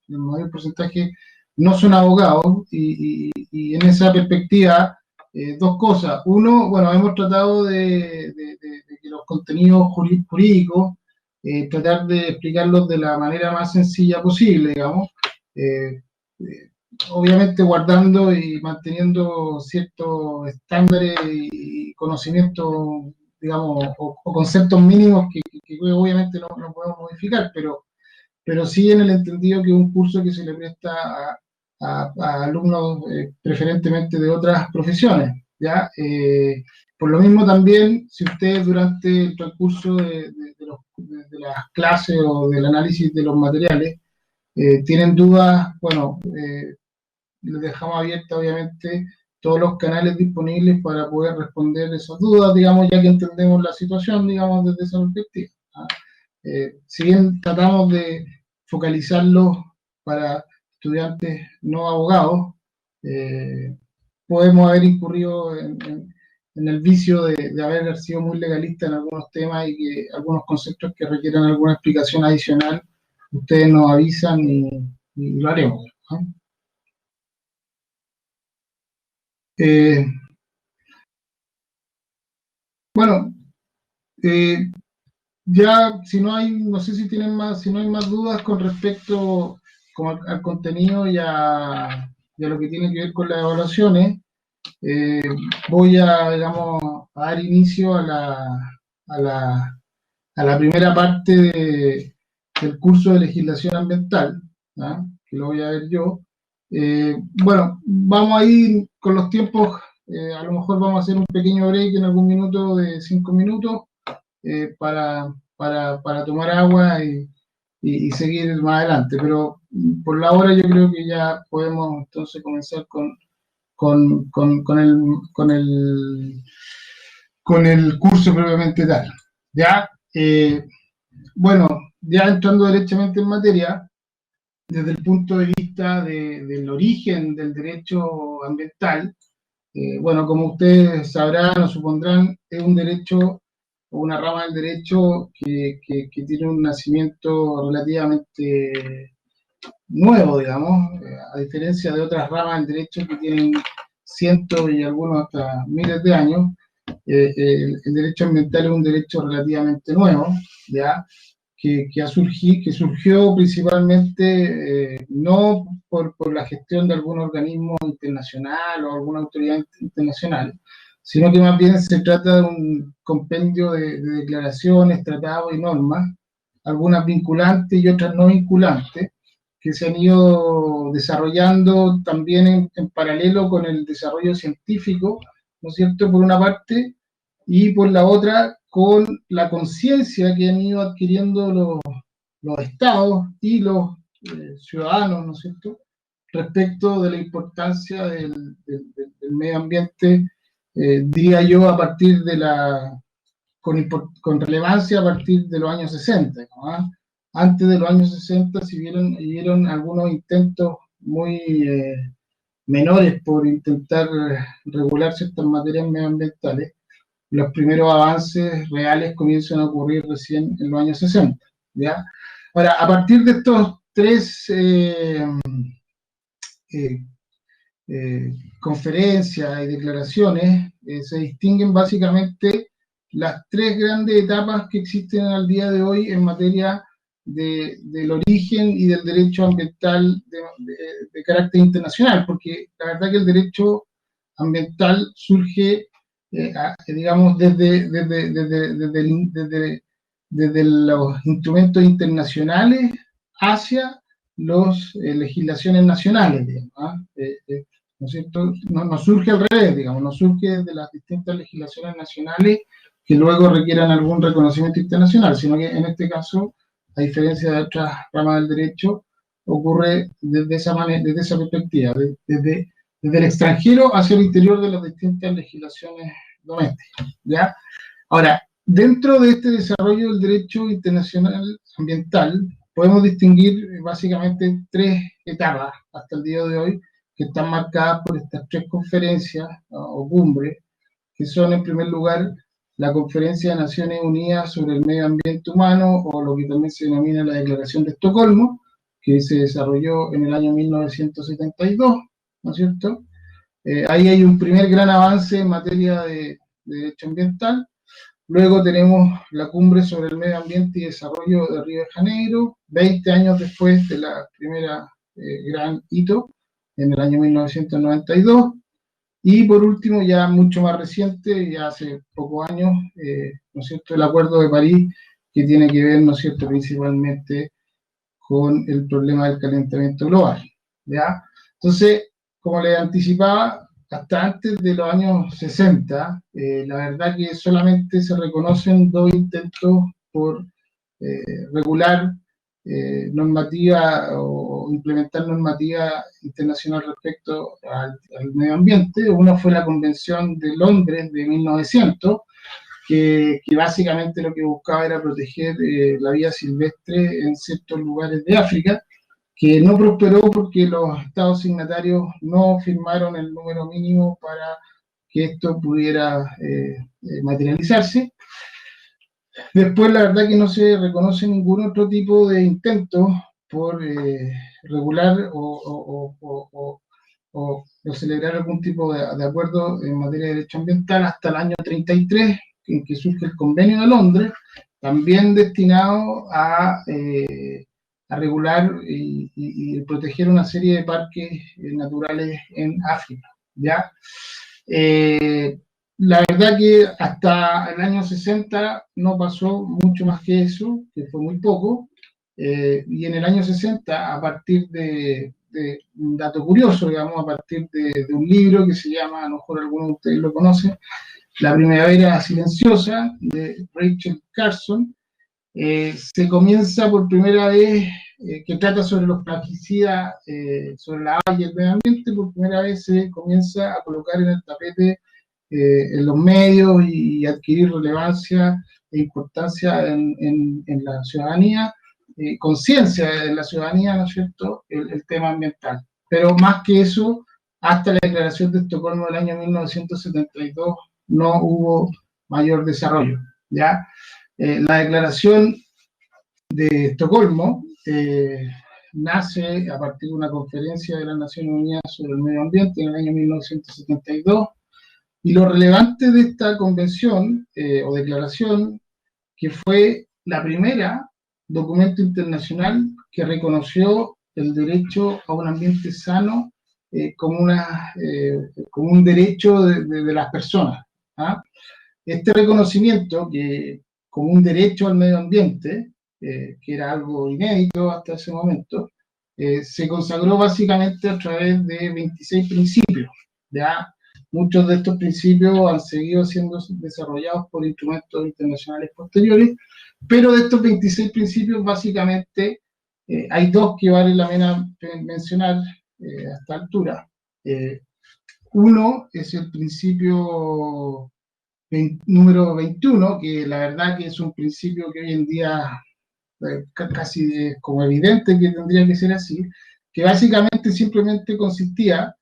el mayor porcentaje, no son abogados y en esa perspectiva, dos cosas. Uno, bueno, hemos tratado de que los contenidos jurídicos, tratar de explicarlos de la manera más sencilla posible, digamos. Eh, eh, Obviamente guardando y manteniendo ciertos estándares y conocimientos, digamos, o conceptos mínimos que obviamente no podemos modificar, pero sí en el entendido que es un curso que se le presta a alumnos preferentemente de otras profesiones, ¿ya? Por lo mismo también, si ustedes durante el transcurso de las clases o del análisis de los materiales tienen dudas, bueno, les dejamos abierta obviamente todos los canales disponibles para poder responder esas dudas, digamos, ya que entendemos la situación, digamos, desde esa perspectiva. ¿Ah? Si bien tratamos de focalizarlo para estudiantes no abogados, podemos haber incurrido en el vicio de haber sido muy legalista en algunos temas y que algunos conceptos que requieran alguna explicación adicional, ustedes nos avisan y lo haremos, ¿no? Bueno, ya si no hay, no sé si tienen más, si no hay más dudas con respecto como al contenido y a lo que tiene que ver con las evaluaciones, voy a, digamos, a dar inicio a la, a la primera parte del curso de legislación ambiental, ¿ah? Que lo voy a ver yo. Bueno, vamos a ir con los tiempos, a lo mejor vamos a hacer un pequeño break en algún minuto de 5 minutos para tomar agua y seguir más adelante, pero por la hora yo creo que ya podemos entonces comenzar con, con, con el, con el, con el curso propiamente tal. ¿Ya? Bueno, ya entrando derechamente en materia, desde el punto de vista del origen del derecho ambiental, bueno, como ustedes sabrán o supondrán, es un derecho o una rama del derecho que tiene un nacimiento relativamente nuevo, digamos, a diferencia de otras ramas del derecho que tienen cientos y algunos hasta miles de años. El derecho ambiental es un derecho relativamente nuevo, ¿ya? Que surgió principalmente no por la gestión de algún organismo internacional o alguna autoridad internacional, sino que más bien se trata de un compendio de declaraciones, tratados y normas, algunas vinculantes y otras no vinculantes, que se han ido desarrollando también en paralelo con el desarrollo científico, ¿no es cierto?, por una parte, y por la otra, con la conciencia que han ido adquiriendo los estados y los ciudadanos, ¿no es cierto?, respecto de la importancia del medio ambiente, diría yo, a partir de con relevancia a partir de los años 60, ¿no? Antes de los años 60 si vieron algunos intentos muy menores por intentar regular ciertas materias medioambientales. Los primeros avances reales comienzan a ocurrir recién en los años 60, ¿ya? Ahora, a partir de estos tres conferencias y declaraciones, se distinguen básicamente las tres grandes etapas que existen al día de hoy en materia del origen y del derecho ambiental de carácter internacional, porque la verdad que el derecho ambiental surge, digamos, desde los instrumentos internacionales hacia las legislaciones nacionales, digamos, ¿no es cierto? No surge al revés, digamos, no surge de las distintas legislaciones nacionales que luego requieran algún reconocimiento internacional, sino que en este caso, a diferencia de otras ramas del derecho, ocurre desde esa manera, desde esa perspectiva, desde el extranjero hacia el interior de las distintas legislaciones domésticas, ¿ya? Ahora, dentro de este desarrollo del derecho internacional ambiental, podemos distinguir básicamente tres etapas hasta el día de hoy, que están marcadas por estas tres conferencias o cumbres, que son en primer lugar la Conferencia de Naciones Unidas sobre el Medio Ambiente Humano, o lo que también se denomina la Declaración de Estocolmo, que se desarrolló en el año 1972, ¿no es cierto? Ahí hay un primer gran avance en materia de derecho ambiental. Luego tenemos la Cumbre sobre el Medio Ambiente y Desarrollo de Río de Janeiro, 20 años después de la primera gran hito, en el año 1992. Y por último, ya mucho más reciente, ya hace pocos años, ¿no es cierto?, el Acuerdo de París, que tiene que ver, ¿no es cierto?, principalmente con el problema del calentamiento global, ¿ya? Entonces, como les anticipaba, hasta antes de los años 60, la verdad que solamente se reconocen dos intentos por regular normativa o implementar normativa internacional respecto al medio ambiente. Una fue la Convención de Londres de 1900, que básicamente lo que buscaba era proteger la vida silvestre en ciertos lugares de África, que no prosperó porque los estados signatarios no firmaron el número mínimo para que esto pudiera materializarse. Después, la verdad que no se reconoce ningún otro tipo de intento por regular o celebrar algún tipo de acuerdo en materia de derecho ambiental hasta el año 33, en que surge el Convenio de Londres, también destinado a regular y proteger una serie de parques naturales en África, ¿ya? La verdad que hasta el año 60 no pasó mucho más que eso, que fue muy poco, y en el año 60, a partir de un dato curioso, digamos, a partir de un libro que se llama, a lo mejor algunos de ustedes lo conocen, La Primavera Silenciosa, de Rachel Carson, se comienza por primera vez, que trata sobre los plaguicidas, sobre la agua y el medio ambiente, por primera vez se comienza a colocar en el tapete en los medios y adquirir relevancia e importancia en la ciudadanía, conciencia de la ciudadanía, ¿no es cierto?, el tema ambiental. Pero más que eso, hasta la Declaración de Estocolmo del año 1972 no hubo mayor desarrollo, ¿ya? La Declaración de Estocolmo nace a partir de una conferencia de las Naciones Unidas sobre el medio ambiente en el año 1972, y lo relevante de esta convención o declaración, que fue la primera documento internacional que reconoció el derecho a un ambiente sano como un derecho de las personas, ¿ah? Este reconocimiento, que como un derecho al medio ambiente, que era algo inédito hasta ese momento, se consagró básicamente a través de 26 principios. Ya muchos de estos principios han seguido siendo desarrollados por instrumentos internacionales posteriores, pero de estos 26 principios, básicamente, hay dos que vale la pena mencionar a esta altura. Uno es el principio número 21, que la verdad que es un principio que hoy en día casi es como evidente que tendría que ser así, que básicamente simplemente consistía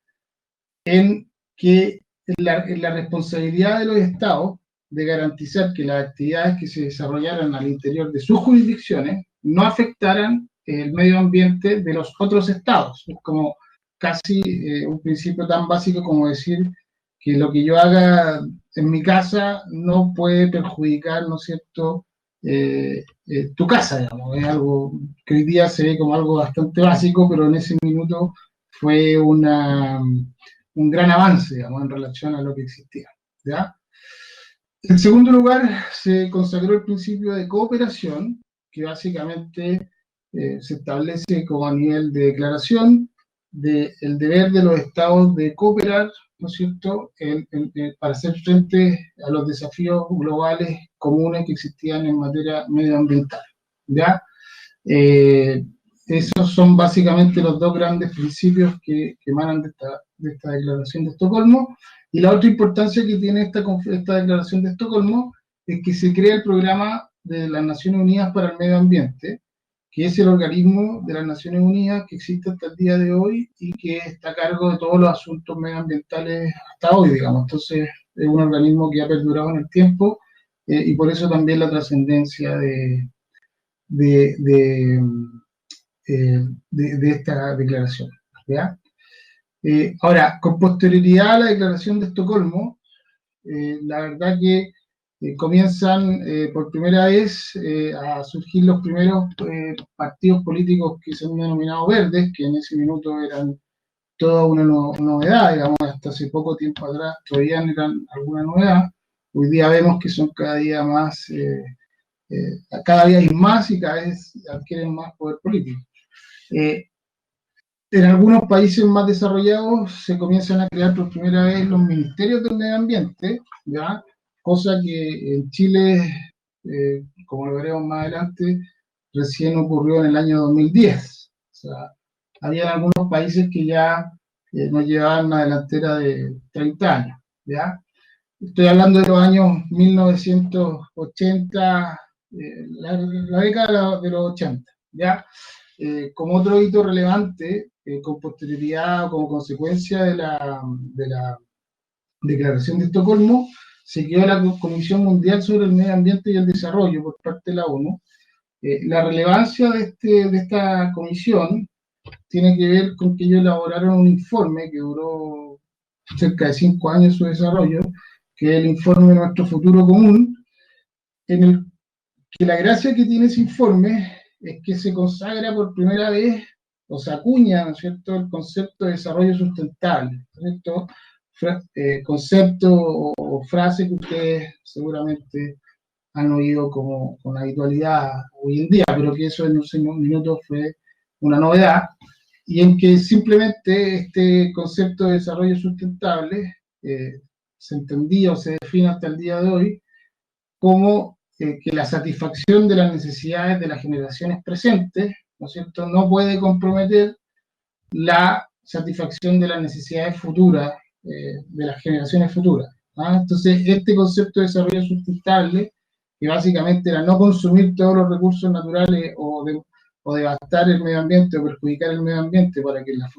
en que en la responsabilidad de los estados de garantizar que las actividades que se desarrollaran al interior de sus jurisdicciones no afectaran el medio ambiente de los otros estados. Es como casi un principio tan básico como decir que lo que yo haga en mi casa no puede perjudicar, ¿no es cierto?, tu casa, digamos. Es algo que hoy día se ve como algo bastante básico, pero en ese minuto fue un gran avance, digamos, en relación a lo que existía, ¿ya? En segundo lugar, se consagró el principio de cooperación, que básicamente se establece como a nivel de declaración del deber de los estados de cooperar, ¿no es cierto?, para hacer frente a los desafíos globales comunes que existían en materia medioambiental, ¿ya? Esos son básicamente los dos grandes principios que emanan de esta Declaración de Estocolmo. Y la otra importancia que tiene esta Declaración de Estocolmo es que se crea el Programa de las Naciones Unidas para el Medio Ambiente, que es el organismo de las Naciones Unidas que existe hasta el día de hoy y que está a cargo de todos los asuntos medioambientales hasta hoy, digamos. Entonces, es un organismo que ha perdurado en el tiempo y por eso también la trascendencia de esta declaración, ¿ya? Ahora, con posterioridad a la Declaración de Estocolmo, la verdad que comienzan por primera vez a surgir los primeros partidos políticos que se han denominado verdes, que en ese minuto eran toda una novedad, digamos, hasta hace poco tiempo atrás todavía no eran alguna novedad. Hoy día vemos que son cada día más, cada día hay más y cada vez adquieren más poder político. En algunos países más desarrollados se comienzan a crear por primera vez los ministerios del medio ambiente, ¿ya? Cosa que en Chile, como lo veremos más adelante, recién ocurrió en el año 2010. O sea, había algunos países que ya nos llevaban una delantera de 30 años, ¿ya? Estoy hablando de los años 1980, la década de los 80, ¿ya? Como otro hito relevante, con posterioridad, como consecuencia de la Declaración de Estocolmo, se creó la Comisión Mundial sobre el Medio Ambiente y el Desarrollo por parte de la ONU. La relevancia de esta comisión tiene que ver con que ellos elaboraron un informe que duró cerca de 5 años su desarrollo, que es el informe Nuestro Futuro Común, en el que la gracia que tiene ese informe es que se consagra por primera vez, o se acuña, ¿no es cierto?, el concepto de desarrollo sustentable, ¿no es cierto?, concepto o frase que ustedes seguramente han oído como con habitualidad hoy en día, pero que eso en unos minutos fue una novedad, y en que simplemente este concepto de desarrollo sustentable se entendía o se define hasta el día de hoy como que la satisfacción de las necesidades de las generaciones presentes, ¿no es cierto?, no puede comprometer la satisfacción de las necesidades futuras, de las generaciones futuras. ¿Ah? Entonces, este concepto de desarrollo sustentable, que básicamente era no consumir todos los recursos naturales o devastar el medio ambiente o perjudicar el medio ambiente para que las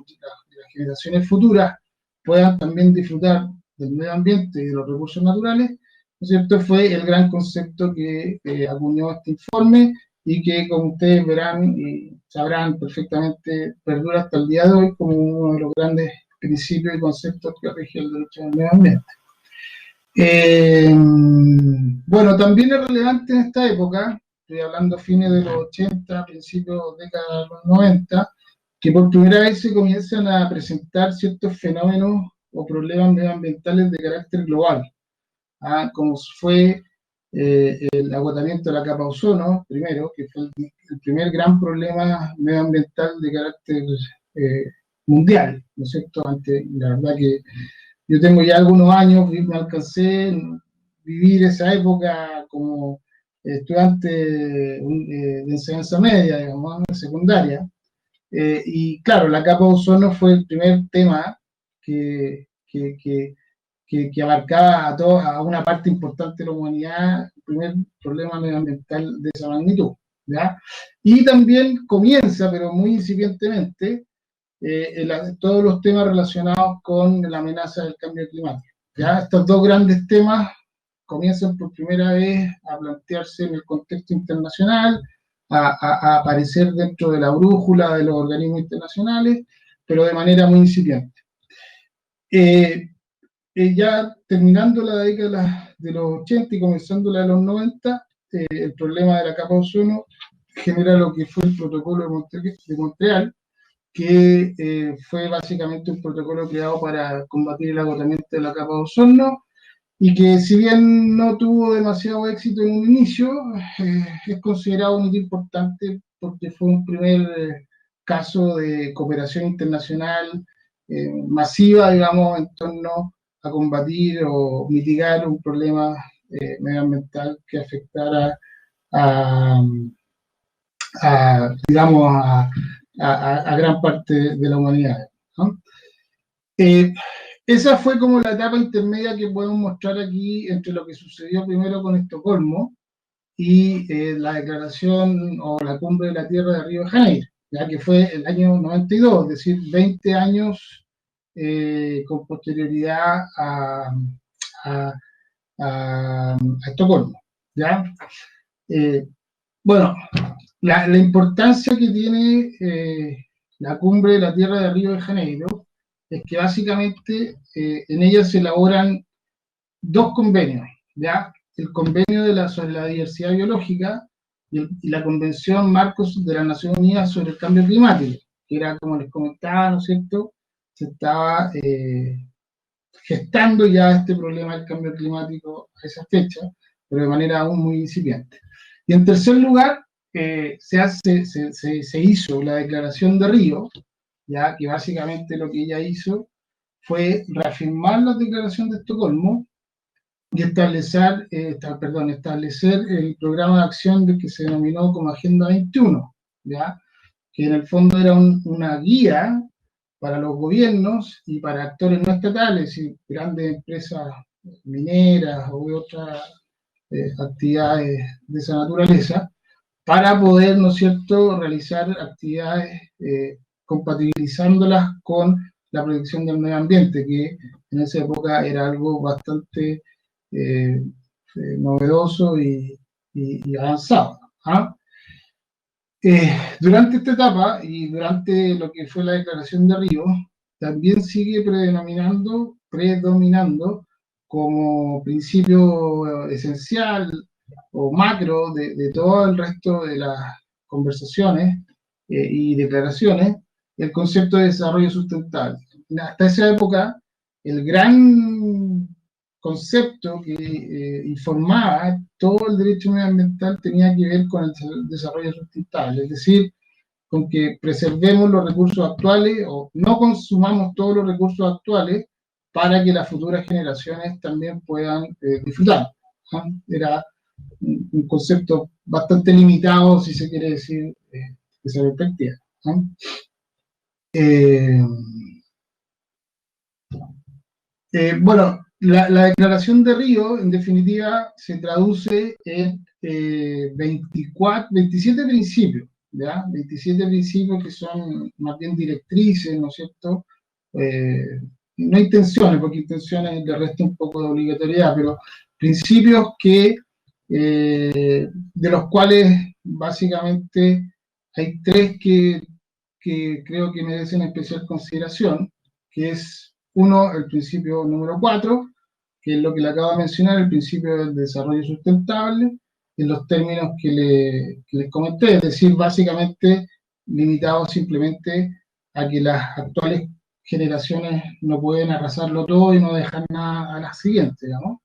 generaciones futuras puedan también disfrutar del medio ambiente y de los recursos naturales, ¿no es cierto?, fue el gran concepto que acuñó este informe y que, como ustedes verán y sabrán perfectamente, perdura hasta el día de hoy como uno de los grandes principios y conceptos que rige el derecho al medio ambiente. Bueno, también es relevante en esta época, estoy hablando a fines de los 80, principios de década de los 90, que por primera vez se comienzan a presentar ciertos fenómenos o problemas medioambientales de carácter global, como fue el agotamiento de la capa ozono, primero, que fue el primer gran problema medioambiental de carácter mundial, ¿no es cierto? La verdad que yo tengo ya algunos años, me alcancé a vivir esa época como estudiante de enseñanza media, digamos, secundaria, y claro, la capa ozono fue el primer tema que abarcaba a una parte importante de la humanidad, el primer problema medioambiental de esa magnitud, ¿ya? Y también comienza, pero muy incipientemente, todos los temas relacionados con la amenaza del cambio climático, ¿ya? Estos dos grandes temas comienzan por primera vez a plantearse en el contexto internacional, a aparecer dentro de la brújula de los organismos internacionales, pero de manera muy incipiente. Ya terminando la década de los 80 y comenzando la de los 90, el problema de la capa ozono genera lo que fue el protocolo de Montreal, que fue básicamente un protocolo creado para combatir el agotamiento de la capa de ozono, y que si bien no tuvo demasiado éxito en un inicio, es considerado un hito importante porque fue un primer caso de cooperación internacional masiva, digamos, en torno a combatir o mitigar un problema medioambiental que afectara digamos, a gran parte de la humanidad, ¿no? Esa fue como la etapa intermedia que podemos mostrar aquí entre lo que sucedió primero con Estocolmo y la declaración o la cumbre de la Tierra de Río de Janeiro, ya que fue el año 92, es decir, 20 años con posterioridad a Estocolmo, ¿ya? Bueno, la importancia que tiene la cumbre de la Tierra de Río de Janeiro es que básicamente en ella se elaboran dos convenios, ¿ya? El convenio sobre la diversidad biológica y la Convención Marcos de las Naciones Unidas sobre el Cambio Climático, que era, como les comentaba, ¿no es cierto?, se estaba gestando ya este problema del cambio climático a esa fecha, pero de manera aún muy incipiente. Y en tercer lugar, se hizo la Declaración de Río, ya que básicamente lo que ella hizo fue reafirmar la Declaración de Estocolmo y establecer el programa de acción que se denominó como Agenda 21, ¿ya? Que en el fondo era una guía para los gobiernos y para actores no estatales y grandes empresas mineras o otras actividades de esa naturaleza, para poder, ¿no es cierto?, realizar actividades compatibilizándolas con la protección del medio ambiente, que en esa época era algo bastante novedoso y avanzado. ¿Ah? Durante esta etapa y durante lo que fue la Declaración de Río, también sigue predominando como principio esencial o macro de todo el resto de las conversaciones y declaraciones, el concepto de desarrollo sustentable. Hasta esa época, el gran concepto que informaba todo el derecho medioambiental tenía que ver con el desarrollo sustentable, es decir, con que preservemos los recursos actuales o no consumamos todos los recursos actuales para que las futuras generaciones también puedan disfrutar. ¿No? Era un concepto bastante limitado, si se quiere decir, de esa perspectiva. ¿No? Bueno, la Declaración de Río, en definitiva, se traduce en 27 principios, ¿ya? 27 principios que son más bien directrices, ¿no es cierto? No intenciones, porque intenciones le resta un poco de obligatoriedad, pero principios que, de los cuales básicamente hay tres que creo que merecen especial consideración, que es uno, el principio número 4, que es lo que le acabo de mencionar, el principio del desarrollo sustentable, en los términos que les comenté, es decir, básicamente limitado simplemente a que las actuales generaciones no pueden arrasarlo todo y no dejar nada a las siguientes, digamos.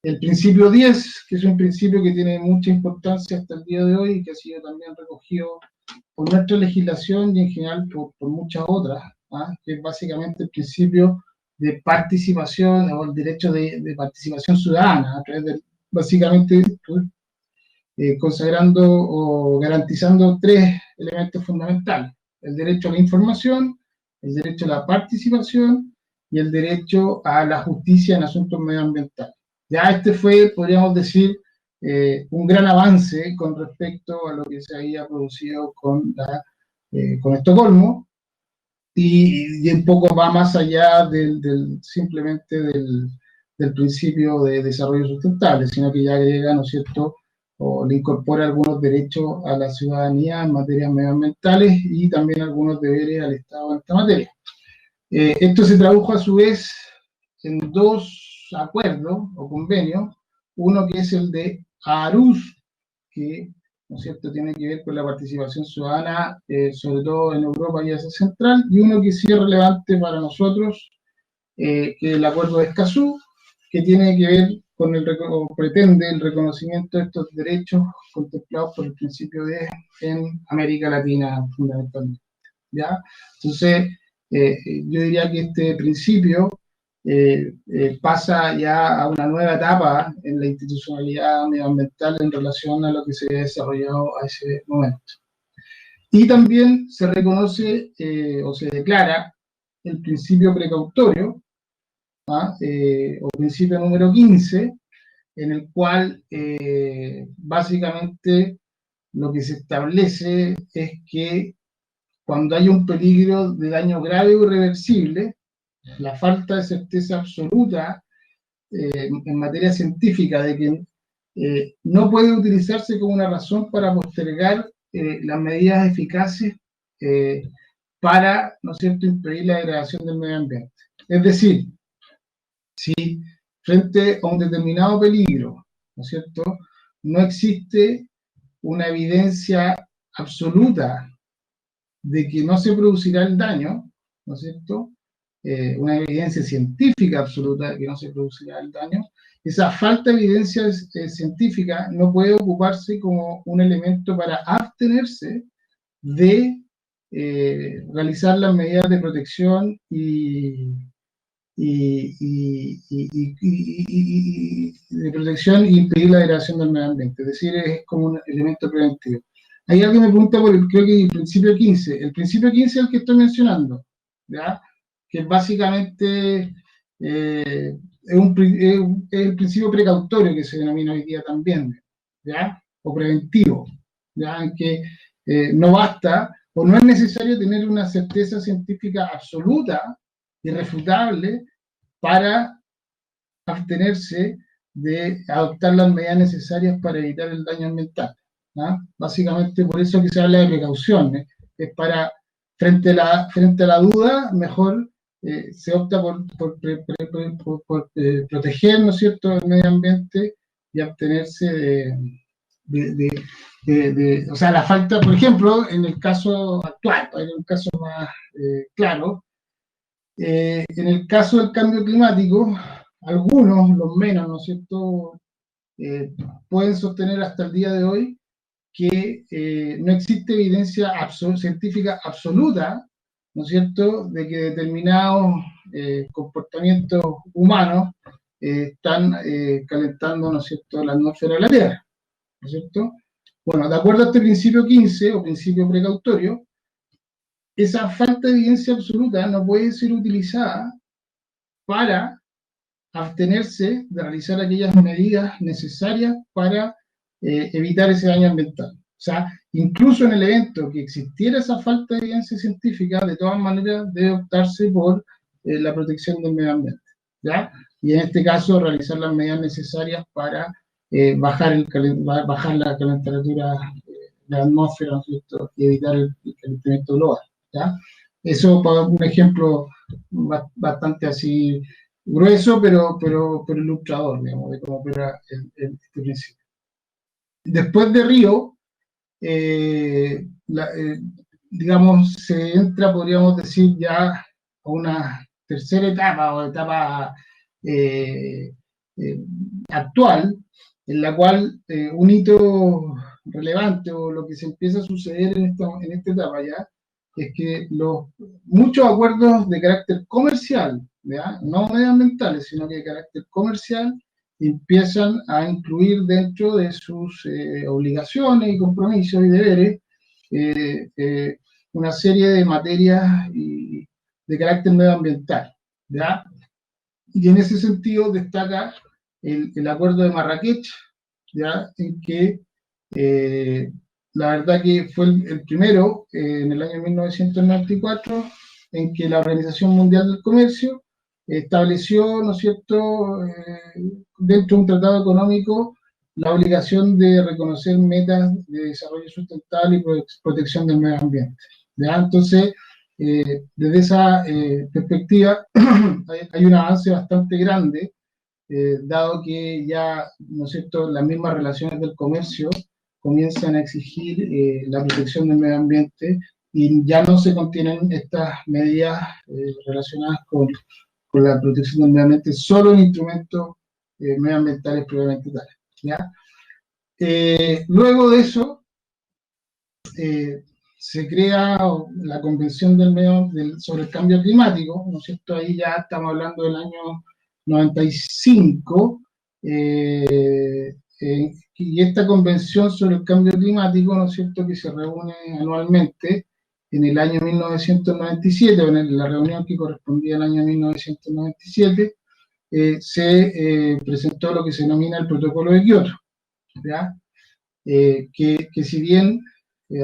El principio 10, que es un principio que tiene mucha importancia hasta el día de hoy y que ha sido también recogido por nuestra legislación y en general por muchas otras, ¿ah? Que es básicamente el principio de participación o el derecho de participación ciudadana, a través de, básicamente, consagrando o garantizando tres elementos fundamentales: el derecho a la información, el derecho a la participación y el derecho a la justicia en asuntos medioambientales. Ya este fue, podríamos decir, un gran avance con respecto a lo que se había producido con Estocolmo, y un poco va más allá simplemente del principio de desarrollo sustentable, sino que ya agrega, ¿no es cierto?, o le incorpora algunos derechos a la ciudadanía en materias medioambientales y también algunos deberes al Estado en esta materia. Esto se tradujo a su vez en dos acuerdos o convenios, uno que es el de Aarhus, que, ¿no es cierto?, tiene que ver con la participación ciudadana, sobre todo en Europa y Asia Central, y uno que sí es relevante para nosotros, que es el acuerdo de Escazú, que tiene que ver con o pretende el reconocimiento de estos derechos contemplados por el principio en América Latina, fundamentalmente. ¿Ya? Entonces, yo diría que este principio pasa ya a una nueva etapa en la institucionalidad medioambiental en relación a lo que se ha desarrollado a ese momento. Y también se reconoce o se declara el principio precautorio, o principio número 15, en el cual básicamente lo que se establece es que cuando hay un peligro de daño grave o irreversible, la falta de certeza absoluta en materia científica de que no puede utilizarse como una razón para postergar las medidas eficaces para, ¿no es cierto?, impedir la degradación del medio ambiente. Es decir, si frente a un determinado peligro, ¿no es cierto?, no existe una evidencia absoluta de que no se producirá el daño, ¿no es cierto?, una evidencia científica absoluta de que no se producirá el daño, esa falta de evidencia científica no puede ocuparse como un elemento para abstenerse de realizar las medidas de protección de protección y impedir la degradación del medio ambiente. Es decir, es como un elemento preventivo. Hay alguien que me pregunta por creo que el principio 15. El principio 15 es el que estoy mencionando, ¿ya? Que básicamente es el principio precautorio que se denomina hoy día también, ¿ya? O preventivo, ¿ya? En que no basta o no es necesario tener una certeza científica absoluta, irrefutable, para abstenerse de adoptar las medidas necesarias para evitar el daño ambiental. ¿Ah? Básicamente por eso que se habla de precauciones, es para, frente a la duda, mejor se opta por proteger, ¿no es cierto?, el medio ambiente y abstenerse o sea, la falta, por ejemplo, en el caso actual, en un caso más claro, en el caso del cambio climático, algunos, los menos, ¿no es cierto?, pueden sostener hasta el día de hoy que no existe evidencia científica absoluta, ¿no es cierto?, de que determinados comportamientos humanos están calentando, ¿no es cierto?, la atmósfera de la Tierra, ¿no es cierto? Bueno, de acuerdo a este principio 15 o principio precautorio, esa falta de evidencia absoluta no puede ser utilizada para abstenerse de realizar aquellas medidas necesarias para evitar ese daño ambiental. O sea, incluso en el evento que existiera esa falta de evidencia científica, de todas maneras debe optarse por la protección del medio ambiente, ¿ya? Y en este caso realizar las medidas necesarias para bajar la temperatura de la atmósfera, ¿no es cierto?, y evitar el calentamiento global, ¿ya? Eso, para un ejemplo bastante así grueso, pero ilustrador, digamos, de cómo opera este principio. Después de Río, digamos, se entra, podríamos decir, ya a una tercera etapa o etapa actual, en la cual un hito relevante o lo que se empieza a suceder en esta etapa ya es que muchos acuerdos de carácter comercial, ¿ya?, no medioambientales, sino que de carácter comercial, empiezan a incluir dentro de sus obligaciones y compromisos y deberes una serie de materias de carácter medioambiental, ¿ya? Y en ese sentido destaca el acuerdo de Marrakech, ¿ya?, en que la verdad que fue el primero, en el año 1994, en que la Organización Mundial del Comercio estableció, ¿no es cierto?, dentro de un tratado económico, la obligación de reconocer metas de desarrollo sustentable y protección del medio ambiente, ¿ya? Entonces, desde esa perspectiva, hay un avance bastante grande, dado que ya, ¿no es cierto?, las mismas relaciones del comercio comienzan a exigir la protección del medio ambiente y ya no se contienen estas medidas relacionadas con la protección del medio ambiente solo en instrumentos medioambientales previamente tales, ¿ya? Luego de eso, se crea la Convención sobre el Cambio Climático, ¿no es cierto? Ahí ya estamos hablando del año 95, y esta Convención sobre el Cambio Climático, ¿no es cierto?, que se reúne anualmente en el año 1997, o en la reunión que correspondía al año 1997, se presentó lo que se denomina el Protocolo de Kioto, ¿ya? Que si bien,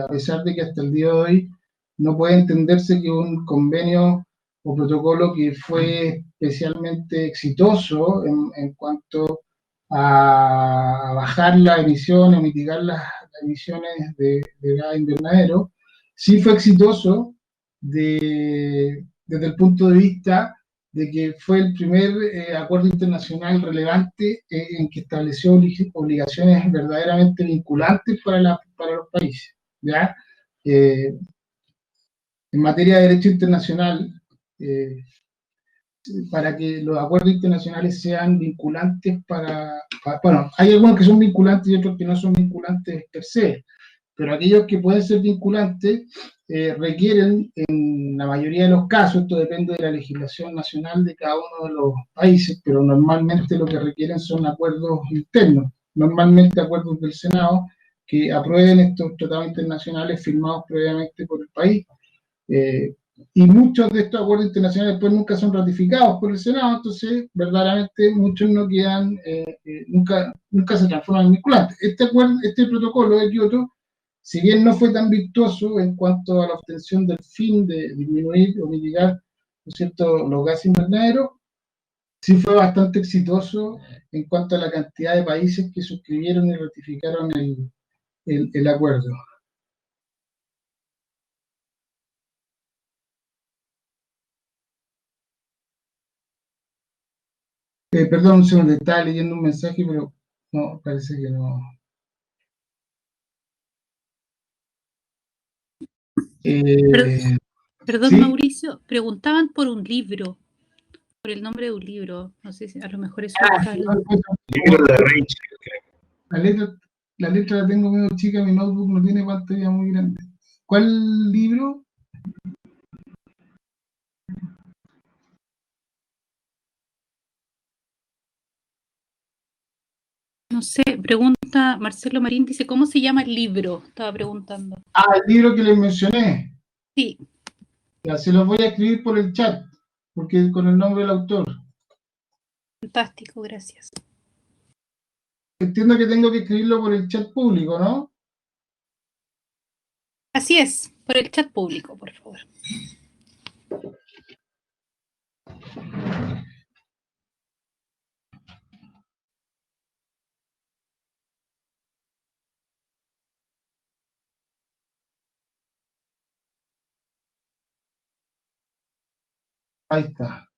a pesar de que hasta el día de hoy no puede entenderse que un convenio o protocolo que fue especialmente exitoso en cuanto a bajar las emisiones, mitigar las emisiones de gas invernadero, sí fue exitoso desde el punto de vista de que fue el primer acuerdo internacional relevante en que estableció obligaciones verdaderamente vinculantes para los países, ¿ya? En materia de derecho internacional, para que los acuerdos internacionales sean vinculantes bueno, hay algunos que son vinculantes y otros que no son vinculantes per se, pero aquellos que pueden ser vinculantes requieren, en la mayoría de los casos, esto depende de la legislación nacional de cada uno de los países, pero normalmente lo que requieren son acuerdos internos, normalmente acuerdos del Senado que aprueben estos tratados internacionales firmados previamente por el país. Y muchos de estos acuerdos internacionales después nunca son ratificados por el Senado, entonces verdaderamente muchos no quedan, nunca se transforman en vinculantes. Este protocolo de Kioto, si bien no fue tan virtuoso en cuanto a la obtención del fin de disminuir o mitigar, ¿no es cierto?, los gases invernaderos, sí fue bastante exitoso en cuanto a la cantidad de países que suscribieron y ratificaron el acuerdo. Perdón, un segundo, estaba leyendo un mensaje, pero no, parece que no. Perdón, ¿Sí? Mauricio, preguntaban por un libro, por el nombre de un libro. No sé si a lo mejor eso está. Libro de Rachel. La letra, la letra la tengo medio chica, mi notebook no tiene pantalla muy grande. ¿Cuál libro? No sé, pregunta Marcelo Marín, dice, ¿cómo se llama el libro? Estaba preguntando. Ah, el libro que les mencioné. Sí. Ya, se los voy a escribir por el chat, porque con el nombre del autor. Fantástico, gracias. Entiendo que tengo que escribirlo por el chat público, ¿no? Así es, por el chat público, por favor. Ahí está.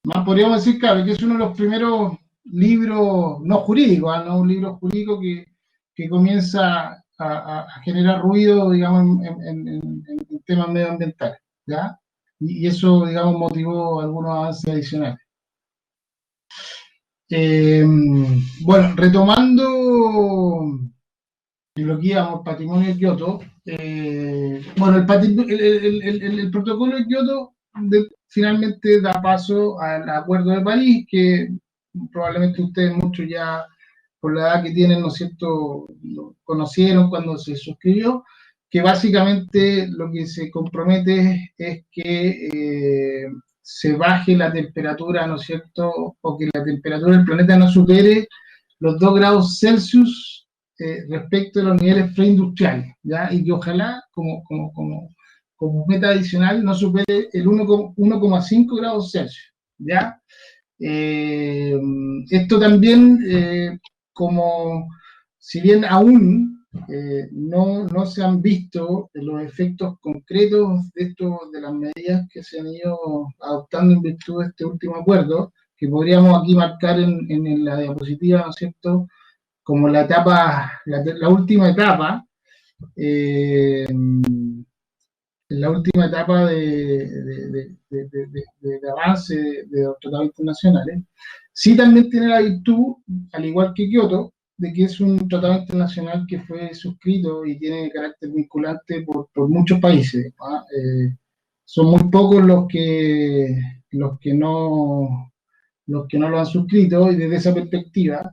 Más podríamos decir, claro, que es uno de los primeros libros no jurídicos, no un libro jurídico que comienza a generar ruido, digamos, en temas medioambientales, ¿ya? Y eso, digamos, motivó algunos avances adicionales. Bueno, retomando lo que íbamos, patrimonio de Kioto, bueno, el protocolo de Kioto finalmente da paso al Acuerdo de París, que probablemente ustedes muchos ya, por la edad que tienen, ¿no es cierto?, lo conocieron cuando se suscribió, que básicamente lo que se compromete es que se baje la temperatura, ¿no es cierto?, o que la temperatura del planeta no supere los 2 grados Celsius respecto de los niveles preindustriales, ¿ya? Y que ojalá, como meta adicional, no supere el 1,5 grados Celsius, ¿ya? Esto también, como si bien aún no se han visto los efectos concretos de las medidas que se han ido adoptando en virtud de este último acuerdo, que podríamos aquí marcar en la diapositiva, ¿no es cierto?, como la etapa, la última etapa, la última etapa de avance de los tratados internacionales, sí también tiene la virtud, al igual que Kioto, de que es un tratado internacional que fue suscrito y tiene carácter vinculante por muchos países. ¿Ah? Son muy pocos los que no lo han suscrito, y desde esa perspectiva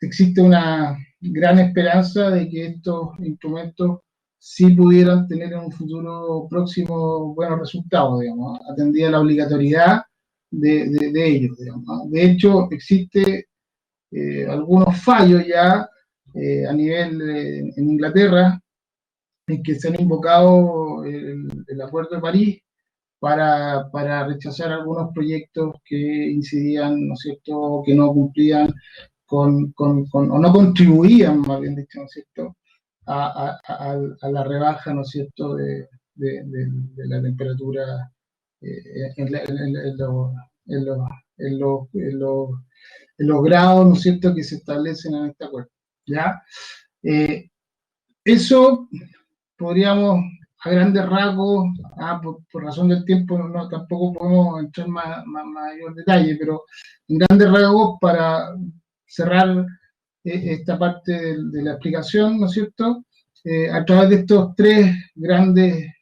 existe una gran esperanza de que estos instrumentos sí pudieran tener en un futuro próximo buenos resultados, digamos, atendida la obligatoriedad de ellos, digamos. De hecho, existe algunos fallos ya a nivel en Inglaterra, en que se han invocado el Acuerdo de París para rechazar algunos proyectos que incidían, ¿no es cierto?, que no cumplían o no contribuían, más bien dicho, ¿no es cierto?, a la rebaja, ¿no es cierto?, de la temperatura en los grados, ¿no es cierto?, que se establecen en este acuerdo, ¿ya? Eso podríamos, a grandes rasgos, por razón del tiempo, tampoco podemos entrar en mayor detalle, pero en grandes rasgos, para cerrar esta parte de la explicación, ¿no es cierto?, a través de estos 3 grandes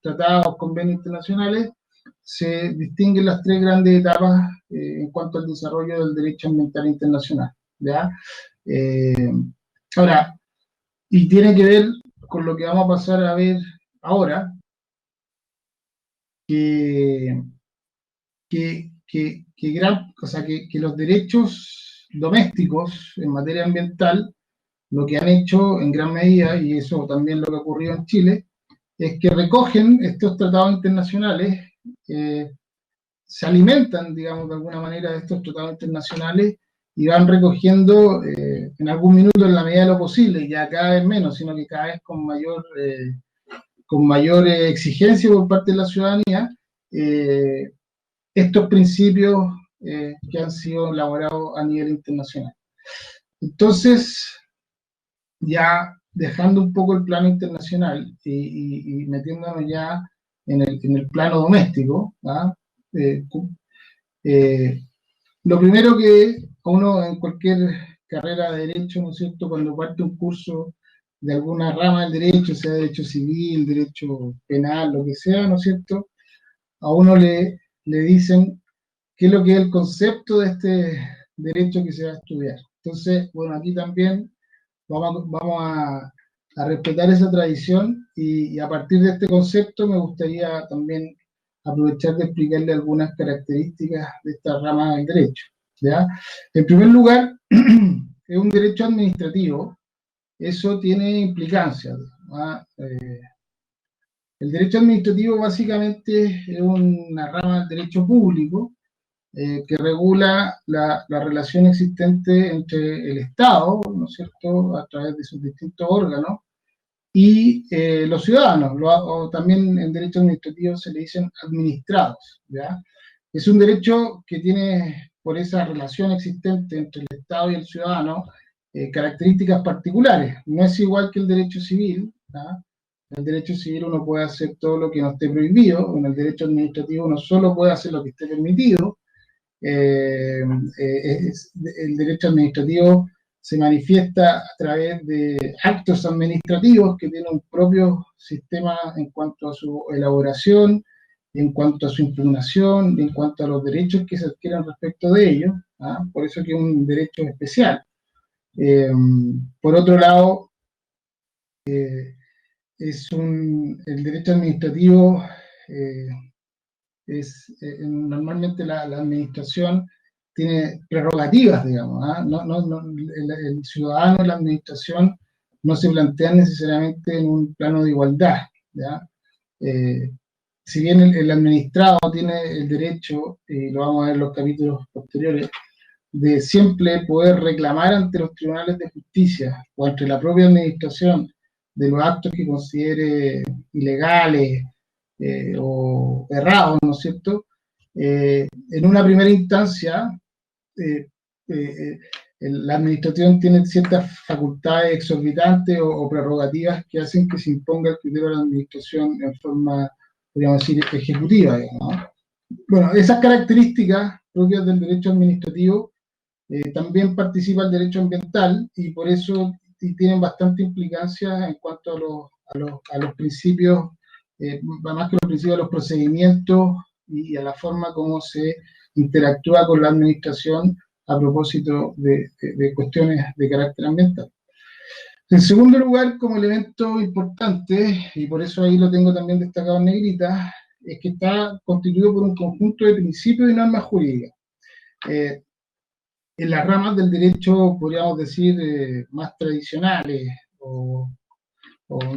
tratados, convenios internacionales, se distinguen las 3 grandes etapas en cuanto al desarrollo del derecho ambiental internacional, ¿ya? Ahora, y tiene que ver con lo que vamos a pasar a ver ahora, que los derechos domésticos en materia ambiental, lo que han hecho en gran medida, y eso también lo que ha ocurrido en Chile, es que recogen estos tratados internacionales, se alimentan, digamos, de alguna manera de estos tratados internacionales y van recogiendo en algún minuto, en la medida de lo posible, ya cada vez menos, sino que cada vez con mayor exigencia por parte de la ciudadanía, estos principios que han sido elaborados a nivel internacional. Entonces, ya dejando un poco el plano internacional y metiéndonos ya en el plano doméstico, ¿ah? Lo primero que uno en cualquier carrera de derecho, ¿no es cierto?, cuando parte un curso de alguna rama del derecho, sea derecho civil, derecho penal, lo que sea, ¿no es cierto?, a uno le dicen qué es lo que es el concepto de este derecho que se va a estudiar. Entonces, bueno, aquí también vamos a respetar esa tradición y a partir de este concepto me gustaría también aprovechar de explicarle algunas características de esta rama del derecho, ¿ya? En primer lugar, es un derecho administrativo, eso tiene implicancias, ¿no? El derecho administrativo básicamente es una rama del derecho público que regula la relación existente entre el Estado, ¿no es cierto?, a través de sus distintos órganos, y los ciudadanos, o también en derecho administrativo se le dicen administrados, ¿ya? Es un derecho que tiene, por esa relación existente entre el Estado y el ciudadano, características particulares. No es igual que el derecho civil, ¿ya? En el derecho civil uno puede hacer todo lo que no esté prohibido, en el derecho administrativo uno solo puede hacer lo que esté permitido. El derecho administrativo se manifiesta a través de actos administrativos que tienen un propio sistema en cuanto a su elaboración, en cuanto a su impugnación, en cuanto a los derechos que se adquieren respecto de ellos, ¿ah? Por eso que es un derecho especial. Por otro lado, el derecho administrativo normalmente la administración tiene prerrogativas, digamos, ¿ah? El ciudadano y la administración no se plantean necesariamente en un plano de igualdad, ¿ya? Si bien el administrado tiene el derecho, y lo vamos a ver en los capítulos posteriores, de siempre poder reclamar ante los tribunales de justicia o ante la propia administración de los actos que considere ilegales o errados, ¿no es cierto? En una primera instancia, la administración tiene ciertas facultades exorbitantes o prerrogativas que hacen que se imponga el criterio de la administración en forma, podríamos decir, ejecutiva, digamos, ¿no? Bueno, esas características propias del derecho administrativo también participa el derecho ambiental y por eso tienen bastante implicancia en cuanto a los principios, más que los principios, a los procedimientos y a la forma como se interactúa con la administración a propósito de cuestiones de carácter ambiental. En segundo lugar, como elemento importante, y por eso ahí lo tengo también destacado en negrita, es que está constituido por un conjunto de principios y normas jurídicas. En las ramas del derecho, podríamos decir, más tradicionales o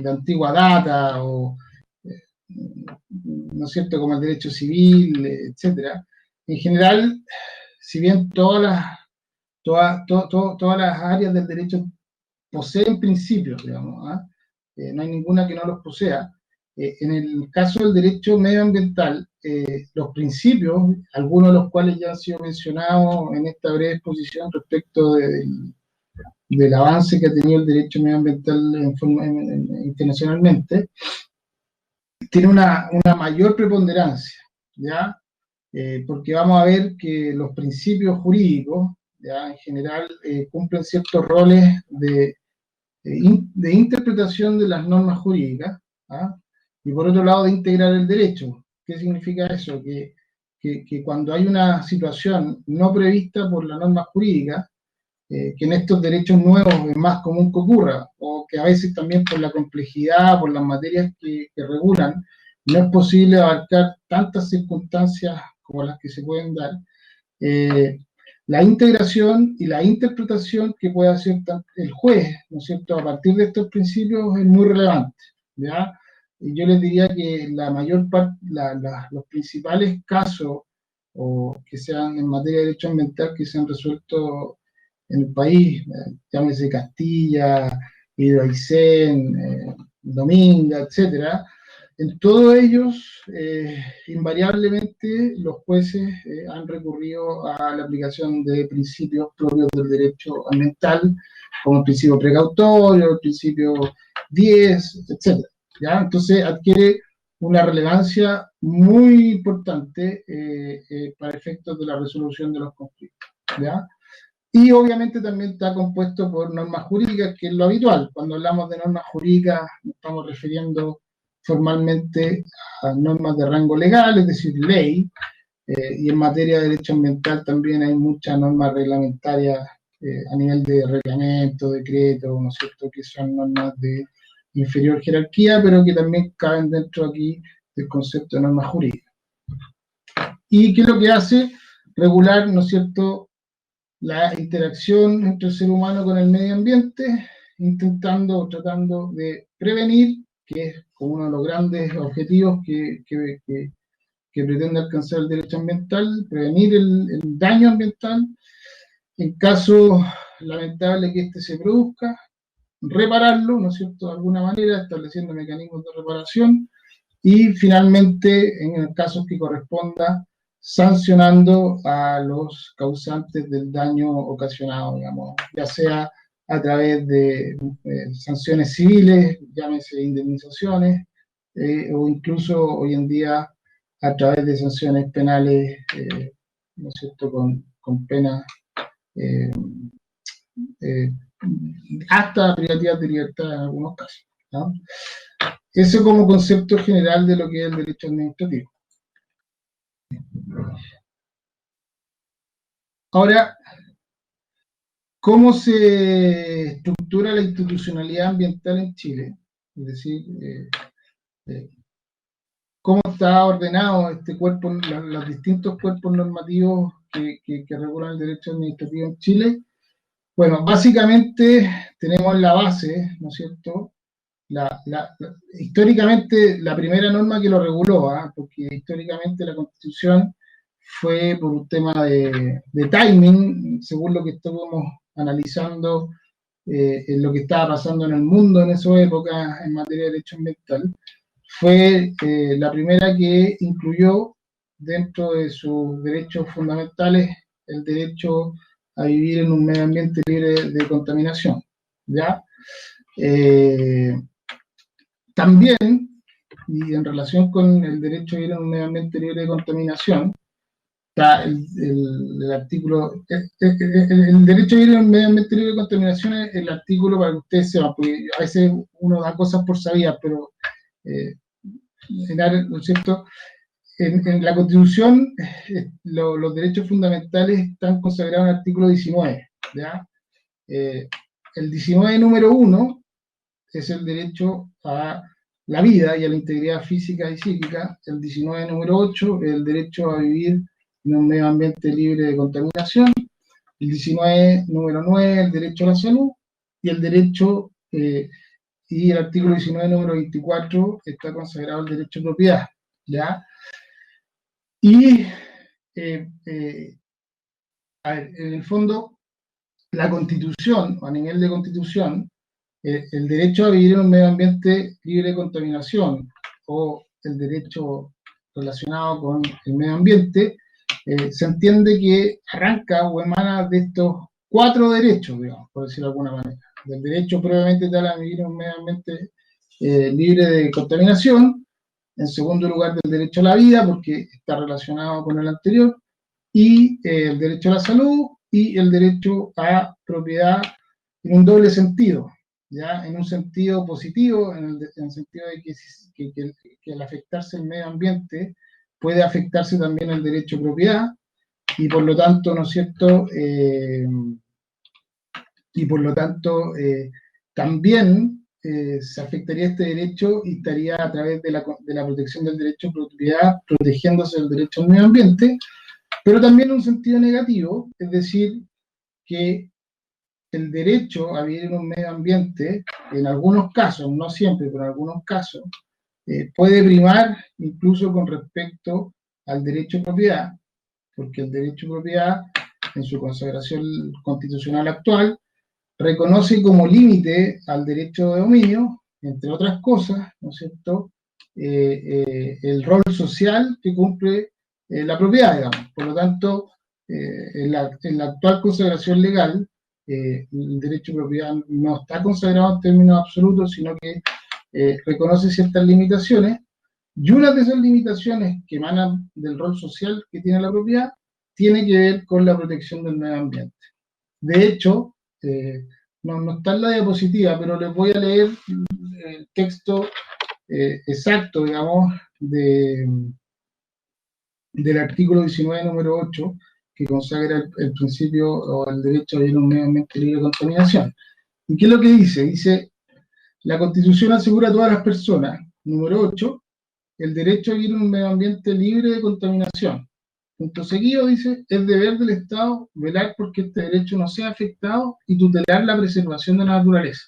de antigua data, ¿no es cierto?, como el derecho civil, etcétera. En general, si bien todas las áreas del derecho poseen principios, digamos, ¿ah? No hay ninguna que no los posea. En el caso del derecho medioambiental, los principios, algunos de los cuales ya han sido mencionados en esta breve exposición respecto del avance que ha tenido el derecho medioambiental internacionalmente, tiene una mayor preponderancia, ¿ya? Porque vamos a ver que los principios jurídicos, ¿ya?, en general cumplen ciertos roles de interpretación de las normas jurídicas, ¿ah? Y por otro lado de integrar el derecho. ¿Qué significa eso? Que cuando hay una situación no prevista por la norma jurídica, que en estos derechos nuevos es más común que ocurra, o que a veces también por la complejidad, por las materias que regulan, no es posible abarcar tantas circunstancias como las que se pueden dar. La integración y la interpretación que puede hacer el juez, ¿no es cierto?, a partir de estos principios es muy relevante, ¿ya? y yo les diría que la mayor parte, los principales casos o que sean en materia de derecho ambiental que se han resuelto en el país, llámese Castilla, Hidroaicén, Dominga, etcétera, en todos ellos, invariablemente, los jueces han recurrido a la aplicación de principios propios del derecho ambiental, como el principio precautorio, el principio 10, etcétera. ¿Ya? Entonces adquiere una relevancia muy importante para efectos de la resolución de los conflictos. ¿Ya? Y obviamente también está compuesto por normas jurídicas, que es lo habitual. Cuando hablamos de normas jurídicas, nos estamos refiriendo formalmente a normas de rango legal, es decir, ley, y en materia de derecho ambiental también hay muchas normas reglamentarias a nivel de reglamento, decreto, ¿no es cierto?, que son normas de inferior jerarquía, pero que también caben dentro aquí del concepto de normas jurídicas. ¿Y qué es lo que hace? Regular, ¿no es cierto?, la interacción entre el ser humano con el medio ambiente, intentando o tratando de prevenir, que es como uno de los grandes objetivos que pretende alcanzar el derecho ambiental, prevenir el daño ambiental, en caso lamentable que éste se produzca, repararlo, ¿no es cierto?, de alguna manera, estableciendo mecanismos de reparación, y finalmente, en el caso que corresponda, sancionando a los causantes del daño ocasionado, digamos, ya sea a través de sanciones civiles, llámese indemnizaciones, o incluso hoy en día a través de sanciones penales, ¿no es cierto?, con penas hasta privativas de libertad en algunos casos, ¿no? Eso como concepto general de lo que es el derecho administrativo. Ahora, ¿cómo se estructura la institucionalidad ambiental en Chile? Es decir, ¿cómo está ordenado este cuerpo, los distintos cuerpos normativos que regulan el derecho administrativo en Chile? Bueno, básicamente tenemos la base, ¿no es cierto?, históricamente la primera norma que lo reguló, porque históricamente la Constitución fue por un tema de timing, según lo que estuvimos analizando en lo que estaba pasando en el mundo en esa época en materia de derecho ambiental, fue la primera que incluyó dentro de sus derechos fundamentales el derecho a vivir en un medio ambiente libre de contaminación, ¿ya? También, y en relación con el derecho a vivir en un medio ambiente libre de contaminación, está el artículo, el derecho a vivir en un medio ambiente libre de contaminación es el artículo, para que ustedes sepan, porque a veces uno da cosas por sabidas, pero ¿no es cierto? En la Constitución los derechos fundamentales están consagrados en el artículo 19, ¿ya? El 19 número 1 es el derecho a la vida y a la integridad física y psíquica. El 19 número 8 es el derecho a vivir en un medio ambiente libre de contaminación. El 19 número 9 el derecho a la salud, y el derecho, y el artículo 19 número 24 está consagrado el derecho a propiedad, ¿ya? Y a ver, en el fondo, la Constitución, a nivel de Constitución, el derecho a vivir en un medio ambiente libre de contaminación o el derecho relacionado con el medio ambiente, se entiende que arranca o emana de estos 4 derechos, digamos, por decirlo de alguna manera. Del derecho previamente tal a vivir en un medio ambiente libre de contaminación, en segundo lugar del derecho a la vida, porque está relacionado con el anterior, y el derecho a la salud y el derecho a propiedad en un doble sentido, ¿ya? En un sentido positivo, en el sentido de que al afectarse el medio ambiente puede afectarse también el derecho a propiedad, y por lo tanto, ¿no es cierto?, también se afectaría este derecho y estaría a través de la protección del derecho a propiedad, protegiéndose el derecho al medio ambiente, pero también en un sentido negativo, es decir, que el derecho a vivir en un medio ambiente, en algunos casos, no siempre, pero en algunos casos, puede primar incluso con respecto al derecho de propiedad, porque el derecho de propiedad, en su consagración constitucional actual, reconoce como límite al derecho de dominio, entre otras cosas, ¿no es cierto?, el rol social que cumple la propiedad, digamos. Por lo tanto, en la actual consagración legal, el derecho de propiedad no está consagrado en términos absolutos, sino que reconoce ciertas limitaciones, y una de esas limitaciones que emanan del rol social que tiene la propiedad tiene que ver con la protección del medio ambiente. De hecho, no está en la diapositiva, pero les voy a leer el texto exacto, digamos, del artículo 19, número 8, que consagra el principio o el derecho a vivir un medio ambiente libre de contaminación. ¿Y qué es lo que dice? Dice, la Constitución asegura a todas las personas, número 8, el derecho a vivir en un medio ambiente libre de contaminación. Punto seguido dice, es deber del Estado velar porque este derecho no sea afectado y tutelar la preservación de la naturaleza.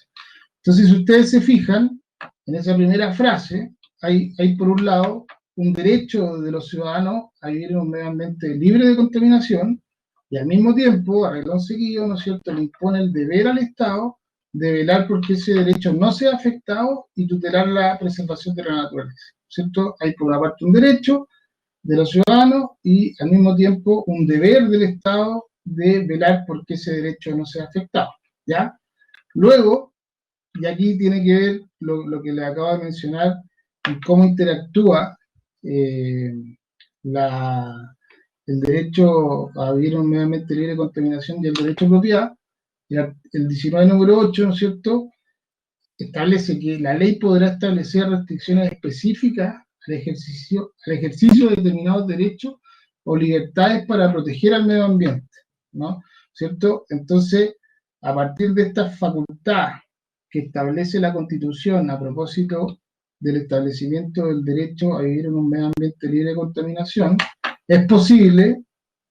Entonces, si ustedes se fijan, en esa primera frase, hay por un lado un derecho de los ciudadanos a vivir en un medio ambiente libre de contaminación, y al mismo tiempo, a renglón seguido, ¿no es cierto?, le impone el deber al Estado de velar porque ese derecho no sea afectado y tutelar la preservación de la naturaleza, ¿cierto? Hay por una parte un derecho de los ciudadanos y al mismo tiempo un deber del Estado de velar porque ese derecho no sea afectado, ¿ya? Luego, y aquí tiene que ver lo que les acabo de mencionar, en cómo interactúa el derecho a vivir en un medio ambiente libre de contaminación y el derecho de propiedad. El 19 número 8, ¿no es cierto?, establece que la ley podrá establecer restricciones específicas al ejercicio de determinados derechos o libertades para proteger al medio ambiente, ¿no? ¿Cierto? Entonces, a partir de esta facultad que establece la Constitución a propósito del establecimiento del derecho a vivir en un medio ambiente libre de contaminación, es posible,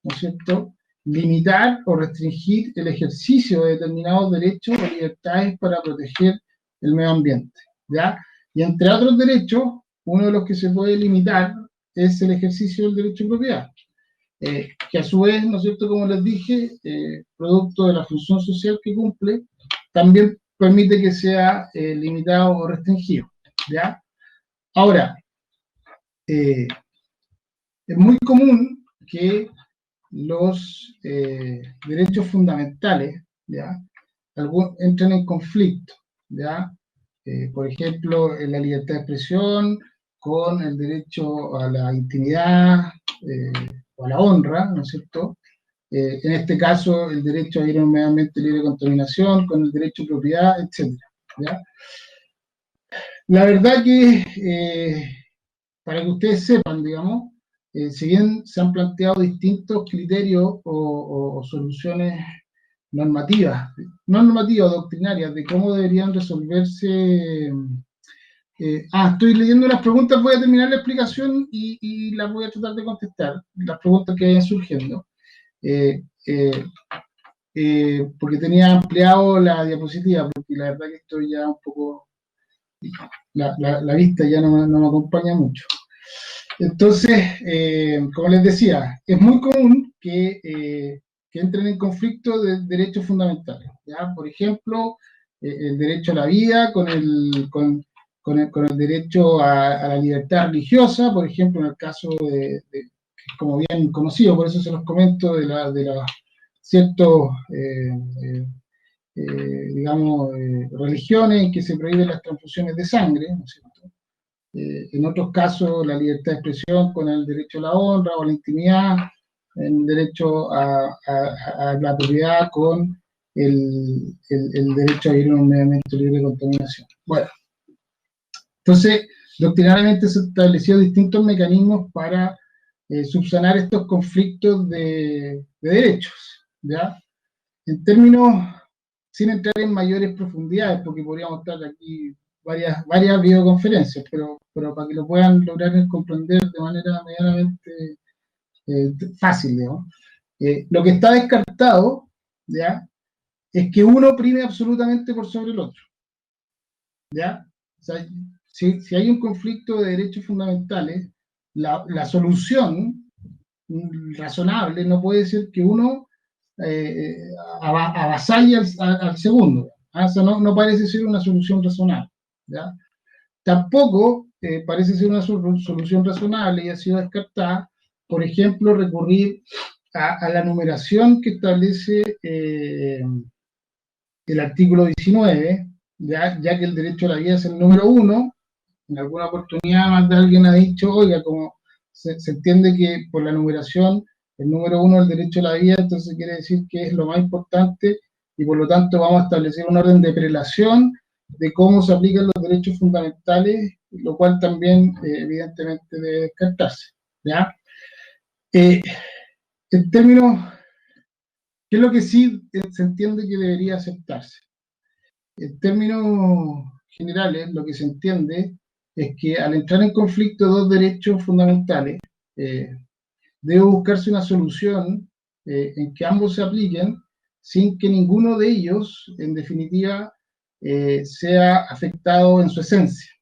¿no es cierto?, limitar o restringir el ejercicio de determinados derechos o libertades para proteger el medio ambiente, ¿ya? Y entre otros derechos, uno de los que se puede limitar es el ejercicio del derecho de propiedad, que a su vez, ¿no es cierto?, como les dije, producto de la función social que cumple, también permite que sea limitado o restringido, ¿ya? Ahora, es muy común que los derechos fundamentales, ¿ya?, entren en conflicto, ¿ya? Por ejemplo, la libertad de expresión con el derecho a la intimidad o a la honra, ¿no es cierto? En este caso, el derecho a vivir en un medio ambiente libre de contaminación, con el derecho de propiedad, etc. ¿Ya? La verdad que, para que ustedes sepan, digamos, si bien se han planteado distintos criterios o soluciones normativas, no normativas, doctrinarias, de cómo deberían resolverse. Estoy leyendo unas preguntas, voy a terminar la explicación y las voy a tratar de contestar, las preguntas que vayan surgiendo. Porque tenía ampliado la diapositiva, porque la verdad que estoy ya un poco, la vista ya no me acompaña mucho. Entonces, como les decía, es muy común que entren en conflicto de derechos fundamentales, ¿ya? Por ejemplo, el derecho a la vida con el derecho a la libertad religiosa, por ejemplo, en el caso como bien conocido, por eso se los comento, de la ciertos, digamos, religiones en que se prohíben las transfusiones de sangre, ¿no es cierto? En otros casos, la libertad de expresión con el derecho a la honra o a la intimidad, el derecho a la propiedad con el derecho a vivir en un medio ambiente libre de contaminación. Bueno, entonces, doctrinariamente se han establecido distintos mecanismos para subsanar estos conflictos de derechos, ¿ya? En términos, sin entrar en mayores profundidades, porque podríamos estar aquí varias videoconferencias, pero para que lo puedan lograr comprender de manera medianamente fácil, digamos. Lo que está descartado, ¿ya?, es que uno prime absolutamente por sobre el otro, ¿ya? O sea, si hay un conflicto de derechos fundamentales, la solución razonable no puede ser que uno avasalle al segundo. Eso no parece ser una solución razonable. ¿Ya? Tampoco parece ser una solución razonable y ha sido descartada, por ejemplo, recurrir a la numeración que establece el artículo 19, ya que el derecho a la vida es el número 1. En alguna oportunidad más de alguien ha dicho, oiga, como se entiende que por la numeración el número 1 es el derecho a la vida, entonces quiere decir que es lo más importante y por lo tanto vamos a establecer un orden de prelación de cómo se aplican los derechos fundamentales, lo cual también evidentemente debe descartarse. ¿Ya? En términos, ¿qué es lo que sí se entiende que debería aceptarse? En términos generales, lo que se entiende es que al entrar en conflicto dos derechos fundamentales, debe buscarse una solución en que ambos se apliquen sin que ninguno de ellos, en definitiva, sea afectado en su esencia.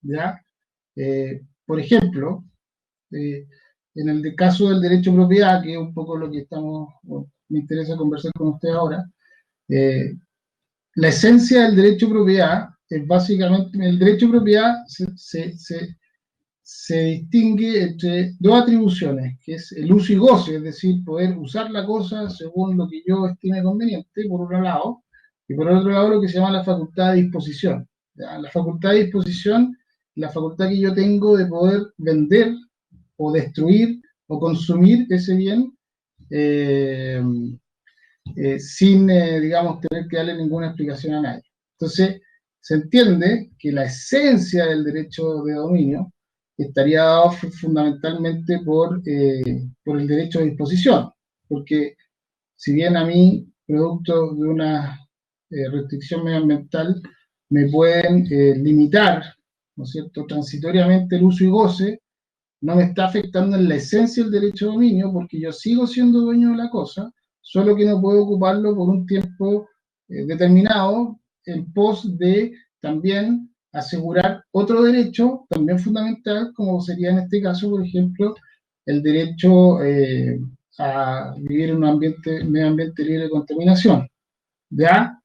¿Ya? Por ejemplo, en el caso del derecho de propiedad, que es un poco lo que me interesa conversar con usted ahora, la esencia del derecho de propiedad es básicamente, el derecho de propiedad se distingue entre dos atribuciones, que es el uso y goce, es decir, poder usar la cosa según lo que yo estime conveniente, por un lado, y por otro lado lo que se llama la facultad de disposición. ¿Ya? La facultad de disposición, la facultad que yo tengo de poder vender o destruir o consumir ese bien sin, digamos, tener que darle ninguna explicación a nadie. Entonces, se entiende que la esencia del derecho de dominio estaría dado fundamentalmente por el derecho de disposición, porque si bien a mí, producto de una restricción medioambiental, me pueden limitar, ¿no es cierto?, transitoriamente el uso y goce, no me está afectando en la esencia del derecho de dominio, porque yo sigo siendo dueño de la cosa, solo que no puedo ocuparlo por un tiempo determinado en pos de también asegurar otro derecho también fundamental, como sería en este caso, por ejemplo, el derecho a vivir en un medio ambiente libre de contaminación. ¿Ya?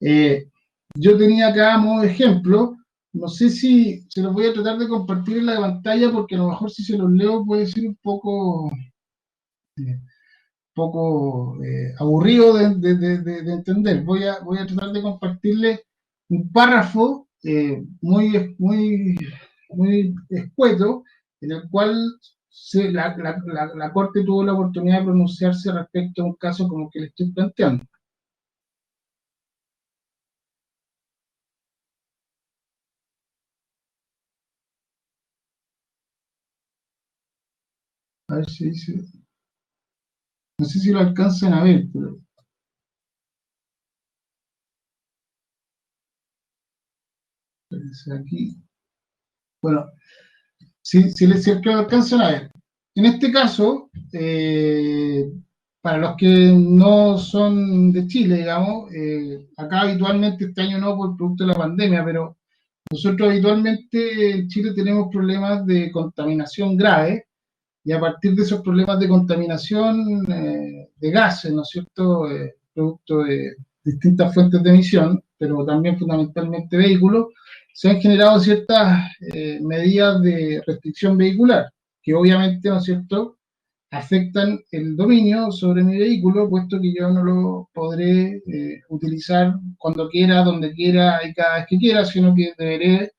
Yo tenía acá a modo de ejemplo, no sé si se los voy a tratar de compartir en la pantalla, porque a lo mejor si se los leo puede ser un poco aburrido de entender. Voy a tratar de compartirles un párrafo muy escueto, en el cual la Corte tuvo la oportunidad de pronunciarse respecto a un caso como el que le estoy planteando. A ver si dice... No sé si lo alcanzan a ver, pero... Aquí. Bueno, si lo alcanzan a ver. En este caso, para los que no son de Chile, digamos, acá habitualmente este año no por producto de la pandemia, pero nosotros habitualmente en Chile tenemos problemas de contaminación grave, y a partir de esos problemas de contaminación de gases, ¿no es cierto?, producto de distintas fuentes de emisión, pero también fundamentalmente vehículos, se han generado ciertas medidas de restricción vehicular, que obviamente, ¿no es cierto?, afectan el dominio sobre mi vehículo, puesto que yo no lo podré utilizar cuando quiera, donde quiera y cada vez que quiera, sino que deberé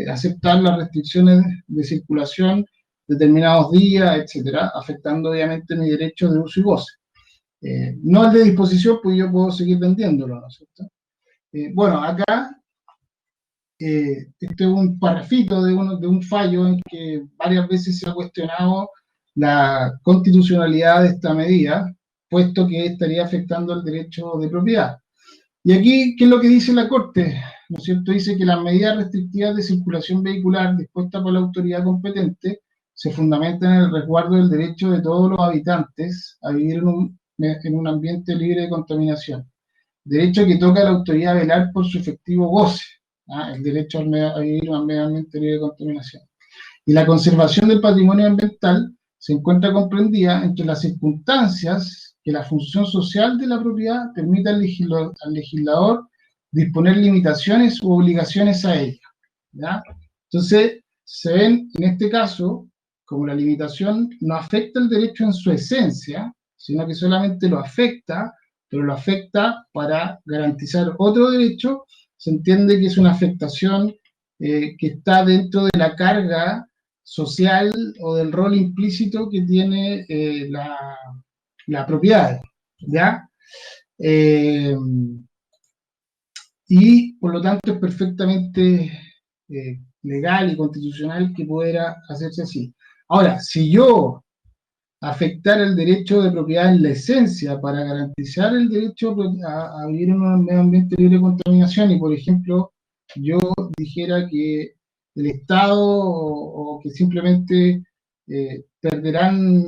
aceptar las restricciones de circulación determinados días, etcétera, afectando obviamente mi derecho de uso y goce. No el de disposición, pues yo puedo seguir vendiéndolo, ¿no es cierto? Bueno, acá, este es un parrafito de un fallo en que varias veces se ha cuestionado la constitucionalidad de esta medida, puesto que estaría afectando el derecho de propiedad. Y aquí, ¿qué es lo que dice la Corte? ¿No es cierto? Dice que las medidas restrictivas de circulación vehicular dispuestas por la autoridad competente se fundamentan en el resguardo del derecho de todos los habitantes a vivir en un ambiente libre de contaminación. Derecho que toca a la autoridad velar por su efectivo goce. el derecho a vivir un medio ambiente libre de contaminación. Y la conservación del patrimonio ambiental se encuentra comprendida entre las circunstancias que la función social de la propiedad permite al legislador disponer limitaciones u obligaciones a ella, ¿ya? Entonces, se ven en este caso como la limitación no afecta el derecho en su esencia, sino que solamente lo afecta, pero lo afecta para garantizar otro derecho. Se entiende que es una afectación que está dentro de la carga social o del rol implícito que tiene la propiedad, ¿ya? Y por lo tanto es perfectamente legal y constitucional que pudiera hacerse así. Ahora, si yo afectar el derecho de propiedad en la esencia para garantizar el derecho a vivir en un medio ambiente libre de contaminación, y por ejemplo yo dijera que el Estado o que simplemente tendrán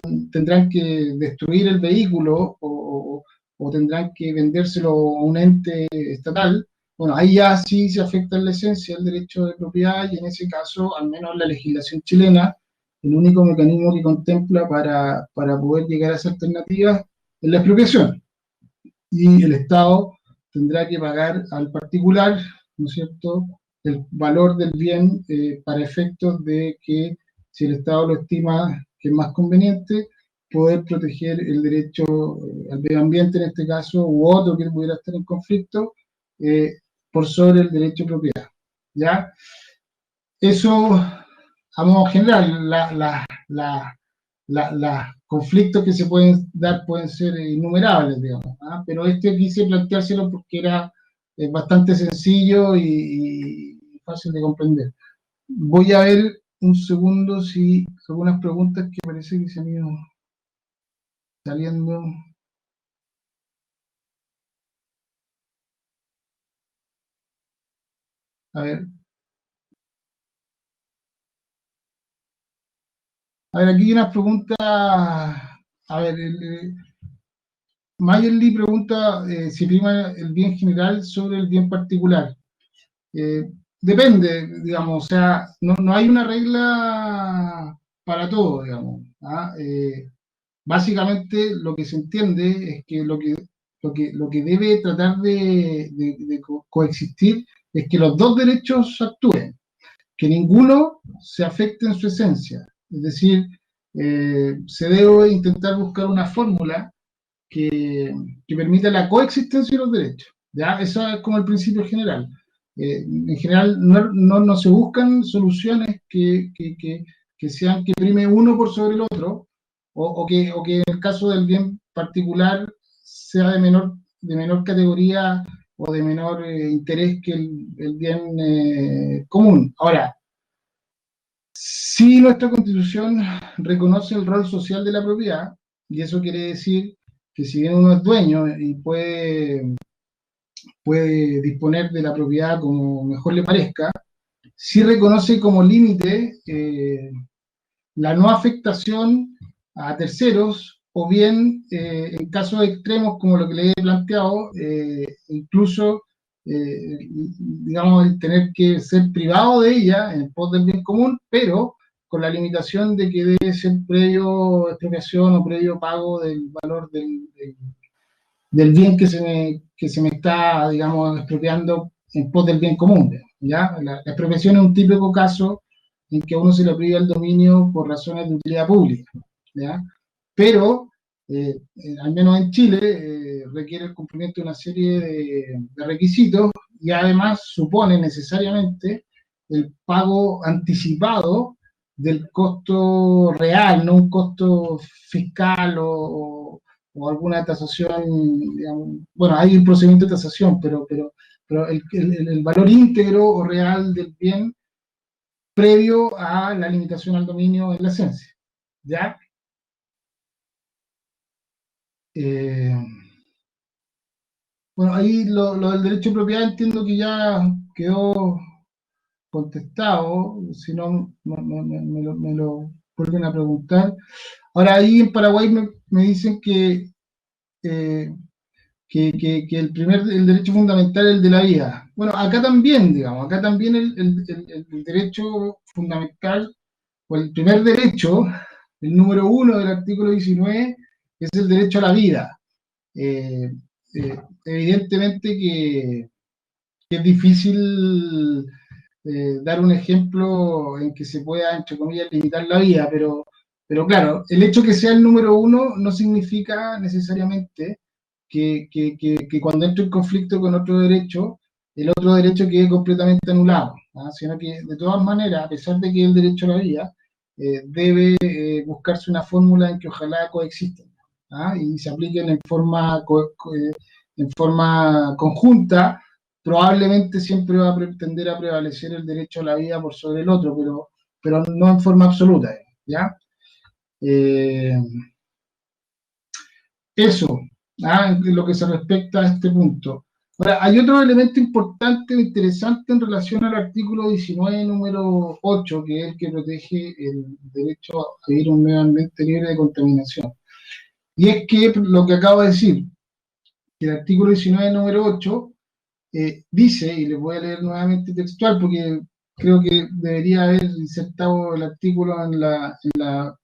que destruir el vehículo o tendrán que vendérselo a un ente estatal, bueno, ahí ya sí se afecta en la esencia el derecho de propiedad, y en ese caso, al menos la legislación chilena, el único mecanismo que contempla para poder llegar a esa alternativa es la expropiación. Y el Estado tendrá que pagar al particular, ¿no es cierto?, el valor del bien para efectos de que, si el Estado lo estima que es más conveniente, poder proteger el derecho al medio ambiente en este caso, u otro que pudiera estar en conflicto, por sobre el derecho de propiedad, ¿ya? Eso, a modo general, los conflictos que se pueden dar pueden ser innumerables, digamos, ¿ah? Pero quise planteárselo porque era bastante sencillo y fácil de comprender. Voy a ver un segundo si algunas preguntas que parece que se han ido saliendo. A ver, aquí hay unas preguntas. A ver, Mayerly pregunta si prima el bien general sobre el bien particular. Depende, digamos, o sea, no hay una regla para todo, digamos, ¿ah? Básicamente lo que se entiende es que lo que debe tratar de coexistir es que los dos derechos actúen, que ninguno se afecte en su esencia. Es decir, se debe intentar buscar una fórmula que permita la coexistencia de los derechos, ¿ya? Eso es como el principio general. En general, no se buscan soluciones que sean que prime uno por sobre el otro, o que en el caso del bien particular sea de menor categoría o de menor interés que el bien común. Ahora, sí, nuestra Constitución reconoce el rol social de la propiedad, y eso quiere decir que si bien uno es dueño y puede disponer de la propiedad como mejor le parezca, sí reconoce como límite la no afectación a terceros, o bien en casos extremos como lo que le he planteado, incluso digamos, el tener que ser privado de ella en pos del bien común, pero con la limitación de que debe ser previo expropiación o previo pago del valor del bien que se me está, digamos, expropiando en pos del bien común, ¿ya? La expropiación es un típico caso en que a uno se le priva el dominio por razones de utilidad pública, ¿ya? Pero, al menos en Chile, requiere el cumplimiento de una serie de requisitos, y además supone necesariamente el pago anticipado del costo real, no un costo fiscal o alguna tasación, digamos. Bueno, hay un procedimiento de tasación, pero el valor íntegro o real del bien previo a la limitación al dominio en la esencia, ¿ya? Bueno, ahí lo del derecho de propiedad entiendo que ya quedó contestado, si no, me lo vuelven a preguntar. Ahora, ahí en Paraguay me dicen eh, que el derecho fundamental es el de la vida. Bueno, acá también, digamos, acá también el derecho fundamental, o el primer derecho, el número 1 del artículo 19, es el derecho a la vida. Eh, Evidentemente que es difícil dar un ejemplo en que se pueda, entre comillas, limitar la vida, pero claro, el hecho que sea el número 1 no significa necesariamente que cuando entre en conflicto con otro derecho, el otro derecho quede completamente anulado, ¿ah? Sino que de todas maneras, a pesar de que el derecho a la vida, debe buscarse una fórmula en que ojalá coexistan, ¿ah? Y se apliquen en forma conjunta. Probablemente siempre va a tender a prevalecer el derecho a la vida por sobre el otro, pero no en forma absoluta, ¿ya? Eh, Eso, en lo que se respecta a este punto. Ahora, hay otro elemento importante e interesante en relación al artículo 19, número 8, que es el que protege el derecho a vivir un medio ambiente libre de contaminación. Y es que lo que acabo de decir, que el artículo 19, número 8, dice, y les voy a leer nuevamente textual, porque creo que debería haber insertado el artículo en la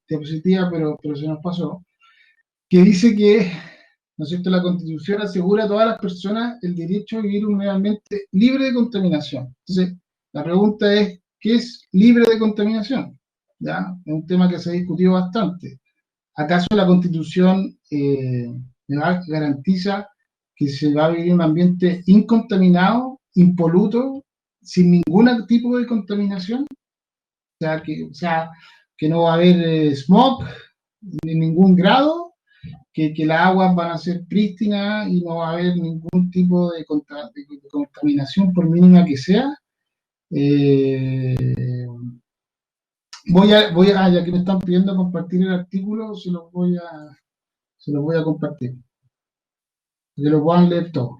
diapositiva, pero se nos pasó, que dice que, ¿no es cierto?, la Constitución asegura a todas las personas el derecho a vivir un medio ambiente libre de contaminación. Entonces, la pregunta es, ¿qué es libre de contaminación? ¿Ya? Es un tema que se ha discutido bastante. ¿Acaso la Constitución garantiza que se va a vivir un ambiente incontaminado, impoluto, sin ningún tipo de contaminación? O sea, que no va a haber smog de ningún grado, que las aguas van a ser prístinas y no va a haber ningún tipo de contaminación, por mínima que sea. Eh, ya que me están pidiendo compartir el artículo, se los voy a compartir, que lo puedan leer todo.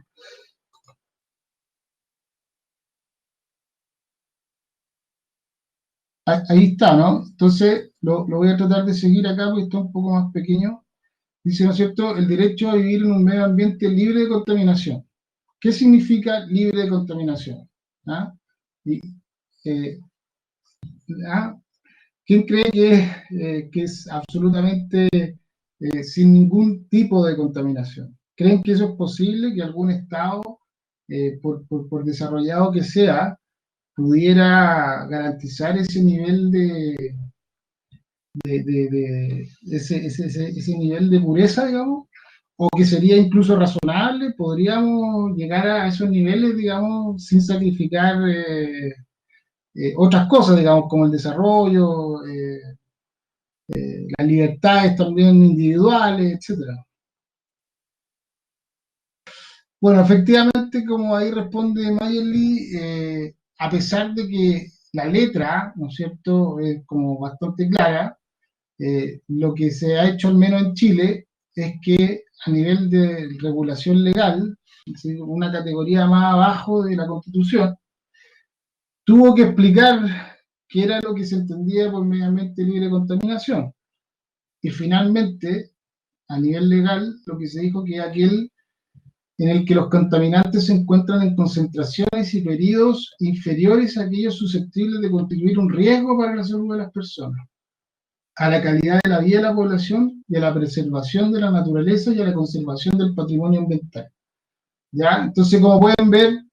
Ahí está, ¿no? Entonces, lo voy a tratar de seguir acá porque está un poco más pequeño. Dice, ¿no es cierto?, el derecho a vivir en un medio ambiente libre de contaminación. ¿Qué significa libre de contaminación? ¿Ah? Y, eh, ¿ah? ¿Quién cree que es absolutamente sin ningún tipo de contaminación? ¿Creen que eso es posible, que algún Estado, por desarrollado que sea, pudiera garantizar ese nivel ese nivel de pureza, digamos? ¿O que sería incluso razonable? ¿Podríamos llegar a esos niveles, digamos, sin sacrificar otras cosas, digamos, como el desarrollo, las libertades también individuales, etcétera? Bueno, efectivamente, como ahí responde Mayerly, a pesar de que la letra, ¿no es cierto?, es como bastante clara, lo que se ha hecho al menos en Chile es que a nivel de regulación legal, es decir, una categoría más abajo de la Constitución, tuvo que explicar qué era lo que se entendía por medio ambiente libre de contaminación. Y finalmente, a nivel legal, lo que se dijo que es aquel en el que los contaminantes se encuentran en concentraciones y periodos inferiores a aquellos susceptibles de constituir un riesgo para la salud de las personas, a la calidad de la vida de la población y a la preservación de la naturaleza y a la conservación del patrimonio ambiental. ¿Ya? Entonces, como pueden ver,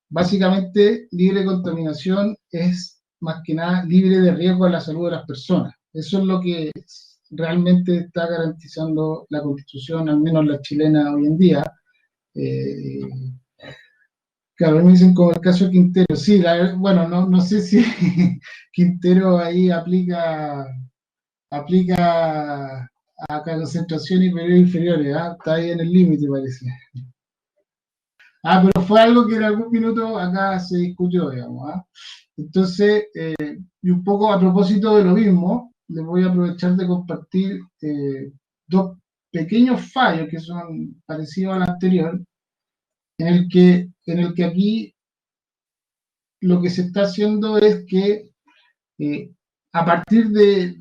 básicamente libre de contaminación es más que nada libre de riesgo a la salud de las personas. Eso es lo que realmente está garantizando la Constitución, al menos la chilena hoy en día. Eh, claro, me dicen como el caso de Quintero. Sí, bueno, no sé si Quintero ahí aplica a concentraciones inferiores, ¿ah? Está ahí en el límite, parece. Pero fue algo que en algún minuto acá se discutió, digamos, ¿ah? Entonces, y un poco a propósito de lo mismo, les voy a aprovechar de compartir dos pequeños fallos que son parecidos al anterior, en el que aquí lo que se está haciendo es que a partir de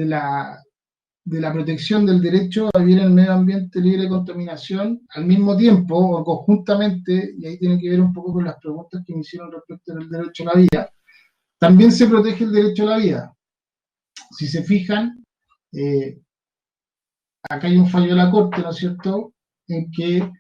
la de la protección del derecho a vivir en el medio ambiente libre de contaminación, al mismo tiempo o conjuntamente, y ahí tiene que ver un poco con las preguntas que me hicieron respecto del derecho a la vida, también se protege el derecho a la vida. Si se fijan, acá hay un fallo de la Corte, ¿no es cierto?, en que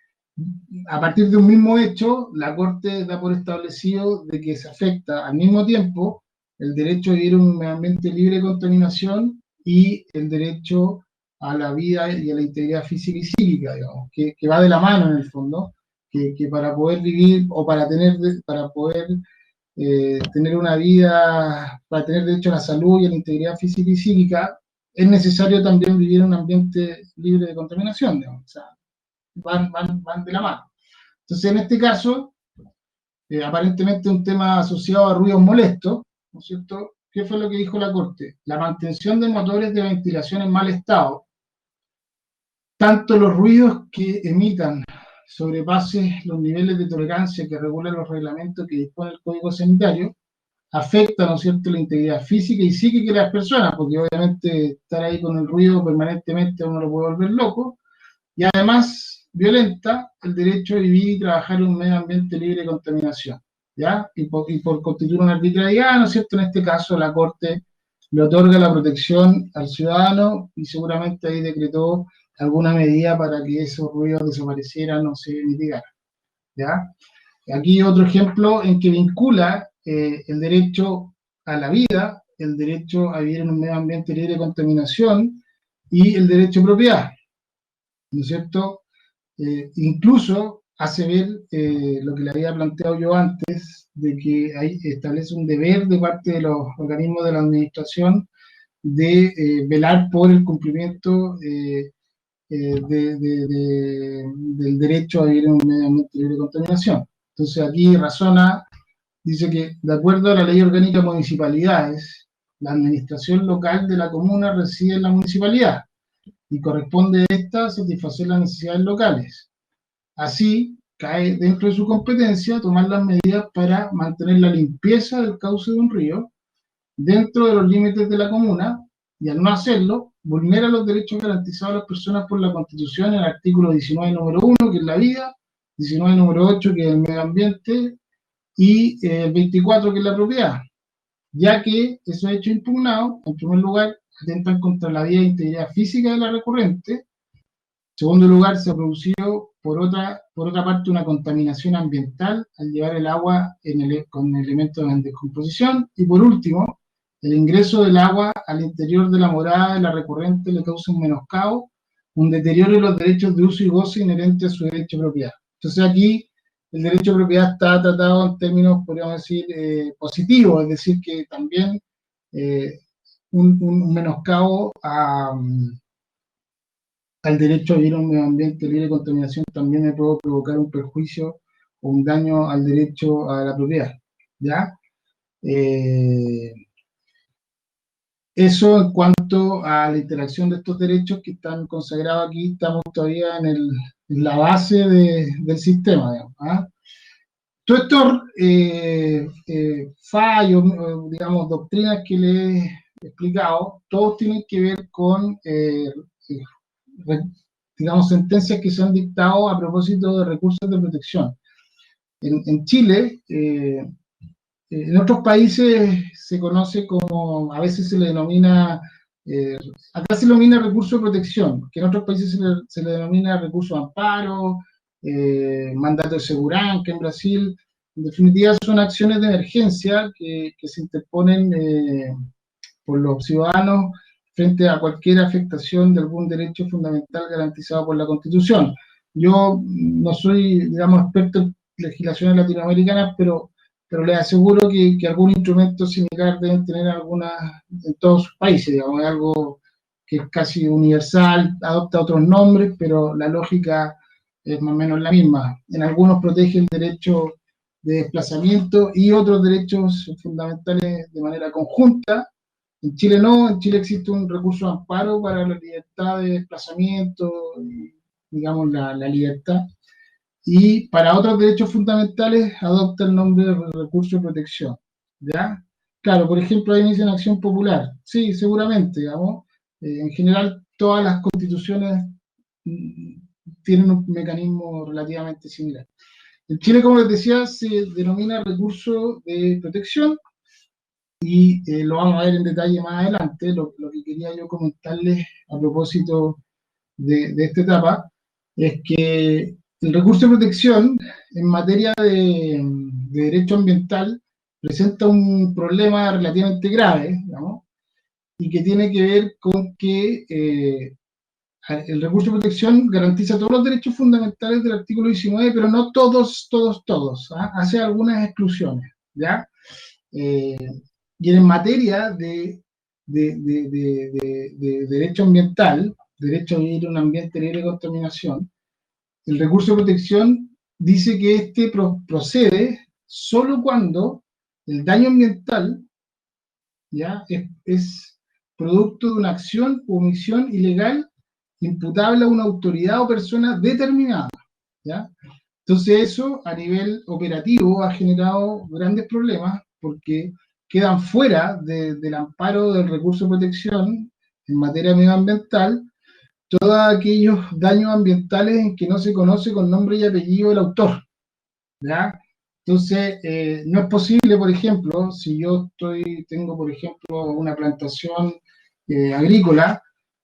a partir de un mismo hecho, la Corte da por establecido de que se afecta al mismo tiempo el derecho a vivir en un medio ambiente libre de contaminación y el derecho a la vida y a la integridad física y psíquica, digamos, que va de la mano en el fondo, que para poder vivir o para poder tener una vida, para tener derecho a la salud y a la integridad física y psíquica, es necesario también vivir en un ambiente libre de contaminación, digamos, o sea, van de la mano. Entonces, en este caso, aparentemente un tema asociado a ruidos molestos, ¿no es cierto? ¿Qué fue lo que dijo la Corte? La mantención de motores de ventilación en mal estado, tanto los ruidos que emitan sobrepase los niveles de tolerancia que regulan los reglamentos que dispone el Código Sanitario, afecta, ¿no es cierto?, la integridad física y psíquica de las personas, porque obviamente estar ahí con el ruido permanentemente a uno lo puede volver loco, y además violenta el derecho a vivir y trabajar en un medio ambiente libre de contaminación, ¿ya? Y por constituir una arbitrariedad, ¿no es cierto?, en este caso la Corte le otorga la protección al ciudadano y seguramente ahí decretó alguna medida para que esos ruidos desaparecieran o se mitigaran, ¿ya? Aquí otro ejemplo en que vincula el derecho a la vida, el derecho a vivir en un medio ambiente libre de contaminación y el derecho a propiedad, ¿no es cierto? Incluso hace ver lo que le había planteado yo antes, de que establece un deber de parte de los organismos de la administración de velar por el cumplimiento del derecho a vivir en un medio ambiente libre de contaminación. Entonces aquí dice que de acuerdo a la Ley Orgánica de Municipalidades, la administración local de la comuna reside en la municipalidad y corresponde a esta satisfacer las necesidades locales. Así, cae dentro de su competencia tomar las medidas para mantener la limpieza del cauce de un río dentro de los límites de la comuna, y al no hacerlo, vulnera los derechos garantizados a las personas por la Constitución en el artículo 19, número 1, que es la vida, 19, número 8, que es el medio ambiente, y el 24, que es la propiedad, ya que esos hechos impugnados, en primer lugar, atentan contra la vida e integridad física de la recurrente. En segundo lugar, se ha producido, por otra parte, una contaminación ambiental al llevar el agua con elementos en descomposición. Y por último, el ingreso del agua al interior de la morada de la recurrente le causa un menoscabo, un deterioro de los derechos de uso y goce inherentes a su derecho de propiedad. Entonces aquí el derecho de propiedad está tratado en términos, podríamos decir, positivos, es decir, que también un menoscabo al derecho a vivir en un medio ambiente libre de contaminación también me puede provocar un perjuicio o un daño al derecho a la propiedad, ¿ya? Eso en cuanto a la interacción de estos derechos que están consagrados aquí, estamos todavía en la base del sistema, digamos, ¿ah? Todos estos fallos, digamos, doctrinas que les he explicado, todos tienen que ver con, digamos, sentencias que se han dictado a propósito de recursos de protección. En Chile, en otros países se conoce como, a veces se le denomina, acá se le denomina recurso de protección, que en otros países se le denomina recurso de amparo, mandato de seguridad, que en Brasil, en definitiva, son acciones de emergencia que se interponen por los ciudadanos frente a cualquier afectación de algún derecho fundamental garantizado por la Constitución. Yo no soy, digamos, experto en legislaciones latinoamericanas, pero les aseguro que algún instrumento similar deben tener algunas en todos sus países, digamos, es algo que es casi universal, adopta otros nombres, pero la lógica es más o menos la misma. En algunos protege el derecho de desplazamiento y otros derechos fundamentales de manera conjunta. En Chile no, en Chile existe un recurso de amparo para la libertad de desplazamiento, digamos, la libertad. Y para otros derechos fundamentales adopta el nombre de recurso de protección, ¿ya? Claro, por ejemplo, ahí me dicen acción popular. Sí, seguramente, digamos. En general todas las constituciones tienen un mecanismo relativamente similar. En Chile, como les decía, se denomina recurso de protección, y lo vamos a ver en detalle más adelante. Lo que quería yo comentarles a propósito de esta etapa es que el recurso de protección en materia de derecho ambiental presenta un problema relativamente grave, digamos, y que tiene que ver con que el recurso de protección garantiza todos los derechos fundamentales del artículo 19, pero no todos, ¿ah? Hace algunas exclusiones, ¿ya? Y en materia de derecho ambiental, derecho a vivir en un ambiente libre de contaminación, el recurso de protección dice que este procede solo cuando el daño ambiental, ¿ya?, es producto de una acción u omisión ilegal imputable a una autoridad o persona determinada, ¿ya? Entonces eso a nivel operativo ha generado grandes problemas porque quedan fuera del amparo del recurso de protección en materia medioambiental todos aquellos daños ambientales en que no se conoce con nombre y apellido el autor, ¿ya? Entonces, no es posible, por ejemplo, si yo tengo, por ejemplo, una plantación agrícola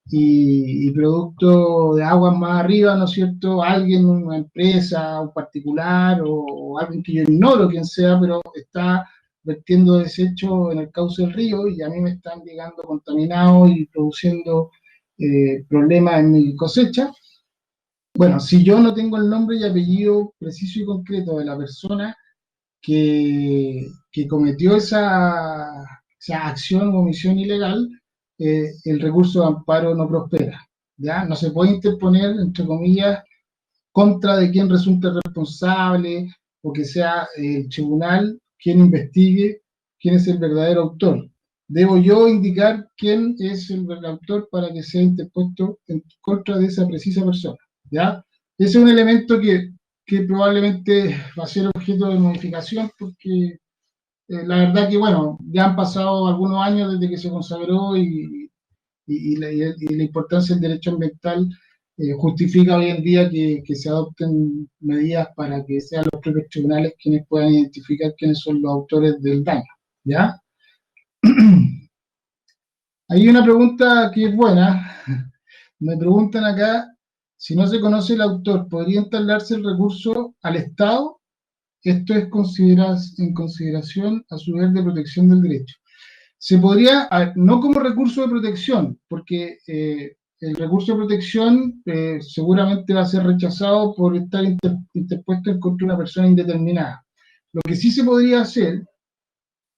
y producto de aguas más arriba, ¿no es cierto?, alguien, una empresa, un particular o alguien que yo ignoro quién sea, pero está vertiendo desechos en el cauce del río y a mí me están llegando contaminados y produciendo problemas en mi cosecha. Bueno, si yo no tengo el nombre y apellido preciso y concreto de la persona que cometió esa acción o omisión ilegal, el recurso de amparo no prospera, ¿ya? No se puede interponer, entre comillas, contra de quien resulte responsable o que sea el tribunal quien investigue quién es el verdadero autor. Debo yo indicar quién es el verdadero autor para que sea interpuesto en contra de esa precisa persona, ¿ya? Ese es un elemento que probablemente va a ser objeto de modificación porque la verdad que, bueno, ya han pasado algunos años desde que se consagró y la importancia del derecho ambiental justifica hoy en día que se adopten medidas para que sean los propios tribunales quienes puedan identificar quiénes son los autores del daño, ¿ya? Hay una pregunta que es buena. Me preguntan acá, si no se conoce el autor, ¿podría entablarse el recurso al Estado? Esto es en consideración a su deber de protección del derecho. Se podría, no como recurso de protección, porque el recurso de protección seguramente va a ser rechazado por estar interpuesto en contra de una persona indeterminada. Lo que sí se podría hacer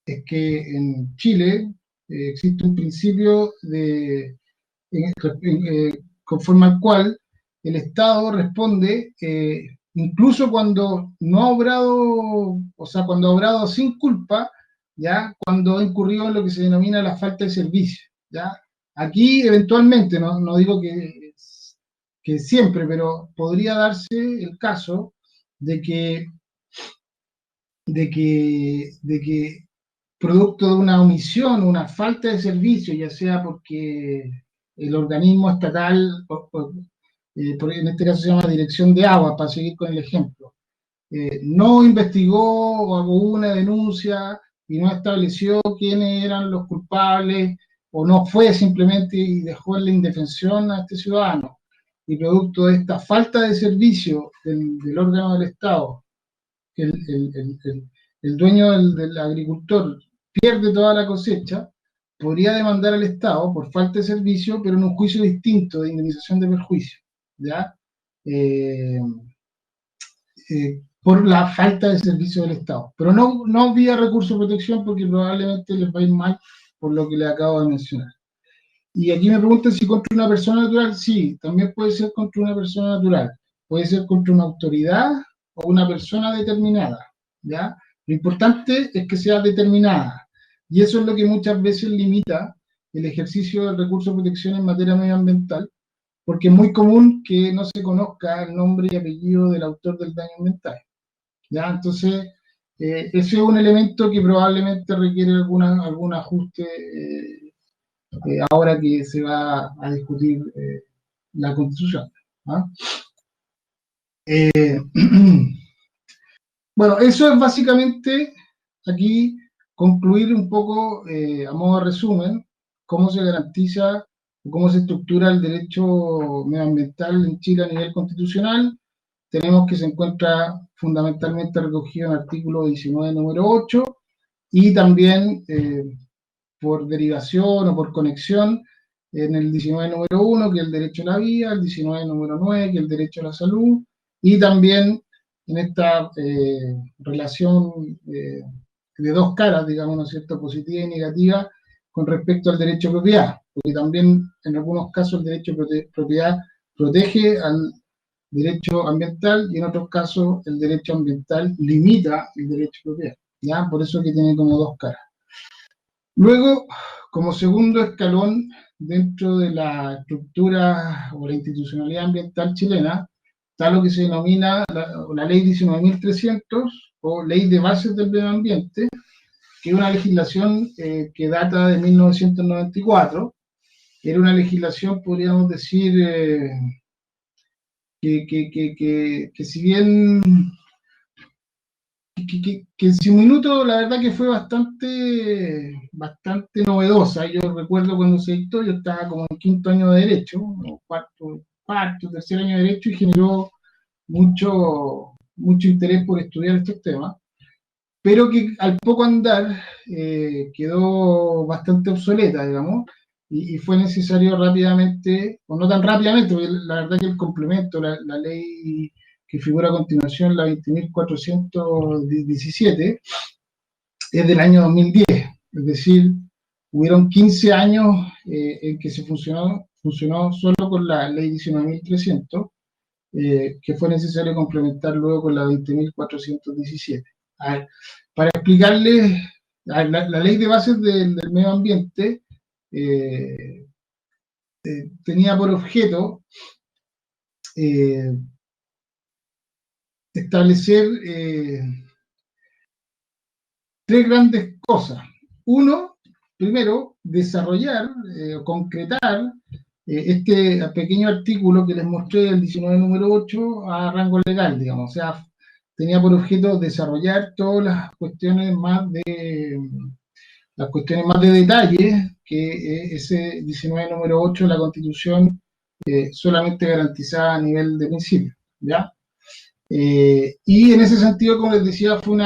es que en Chile existe un principio conforme al cual el Estado responde incluso cuando no ha obrado, o sea, cuando ha obrado sin culpa, ya, cuando ha incurrido en lo que se denomina la falta de servicio, ya. Aquí eventualmente, no digo que siempre, pero podría darse el caso de que producto de una omisión, una falta de servicio, ya sea porque el organismo estatal, en este caso se llama Dirección de Agua, para seguir con el ejemplo, no investigó o hubo una denuncia y no estableció quiénes eran los culpables, o no fue simplemente y dejó en la indefensión a este ciudadano, y producto de esta falta de servicio del órgano del Estado, el dueño del agricultor pierde toda la cosecha, podría demandar al Estado por falta de servicio, pero en un juicio distinto de indemnización de perjuicio, ¿ya? Por la falta de servicio del Estado. Pero no vía recurso de protección, porque probablemente les va a ir mal por lo que les acabo de mencionar. Y aquí me preguntan si contra una persona natural. Sí, también puede ser contra una persona natural. Puede ser contra una autoridad o una persona determinada, ¿ya? Lo importante es que sea determinada. Y eso es lo que muchas veces limita el ejercicio del recurso de protección en materia medioambiental, porque es muy común que no se conozca el nombre y apellido del autor del daño ambiental, ¿ya? Entonces, ese es un elemento que probablemente requiere algún ajuste ahora que se va a discutir la Constitución. ¿Ah? Bueno, eso es básicamente aquí concluir un poco, a modo de resumen, cómo se garantiza, cómo se estructura el derecho medioambiental en Chile a nivel constitucional. Tenemos que se encuentra fundamentalmente recogido en el artículo 19, número 8, y también por derivación o por conexión en el 19, número 1, que es el derecho a la vida, el 19, número 9, que es el derecho a la salud, y también en esta relación de dos caras, digamos, ¿no es cierto?, positiva y negativa, con respecto al derecho a propiedad, porque también en algunos casos el derecho a propiedad protege al derecho ambiental y en otros casos el derecho ambiental limita el derecho a propiedad, ¿ya? Por eso que tiene como dos caras. Luego, como segundo escalón dentro de la estructura o la institucionalidad ambiental chilena, está lo que se denomina la Ley 19.300 o Ley de Bases del Medio Ambiente, que es una legislación que data de 1994. Era una legislación, podríamos decir, que si bien que en su minuto la verdad que fue bastante novedosa. Yo recuerdo cuando se dictó, yo estaba como en quinto año de Derecho, o tercer año de Derecho, y generó mucho interés por estudiar estos temas, pero que al poco andar quedó bastante obsoleta, digamos, y fue necesario rápidamente, o no tan rápidamente, porque la verdad que el complemento, la ley que figura a continuación, la 20.417, es del año 2010, es decir, hubieron 15 años en que se funcionó solo con la ley 19.300, que fue necesario complementar luego con la 20.417. A ver, para explicarles, la ley de bases del medio ambiente tenía por objeto establecer tres grandes cosas. Uno, primero, desarrollar o concretar este pequeño artículo que les mostré del 19, número 8 a rango legal, digamos. O sea, tenía por objeto desarrollar todas las cuestiones más de detalle que ese 19, número 8 de la Constitución solamente garantizaba a nivel de principio, ¿ya? Y en ese sentido, como les decía, fue un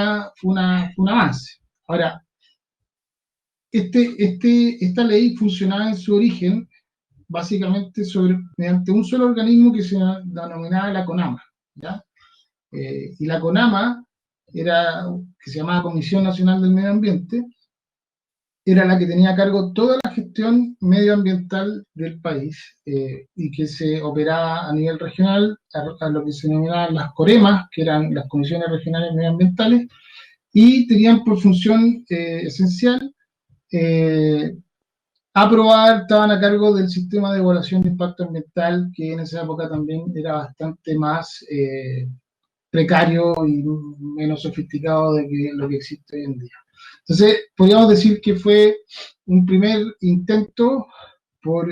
avance. Ahora, esta ley funcionaba en su origen básicamente mediante un solo organismo que se denominaba la CONAMA, ¿ya? Y la CONAMA que se llamaba Comisión Nacional del Medio Ambiente, era la que tenía a cargo toda la gestión medioambiental del país y que se operaba a nivel regional a lo que se denominaban las COREMAS, que eran las Comisiones Regionales Medioambientales, y tenían por función esencial estaban a cargo del sistema de evaluación de impacto ambiental, que en esa época también era bastante más precario y menos sofisticado de lo que existe hoy en día. Entonces, podríamos decir que fue un primer intento por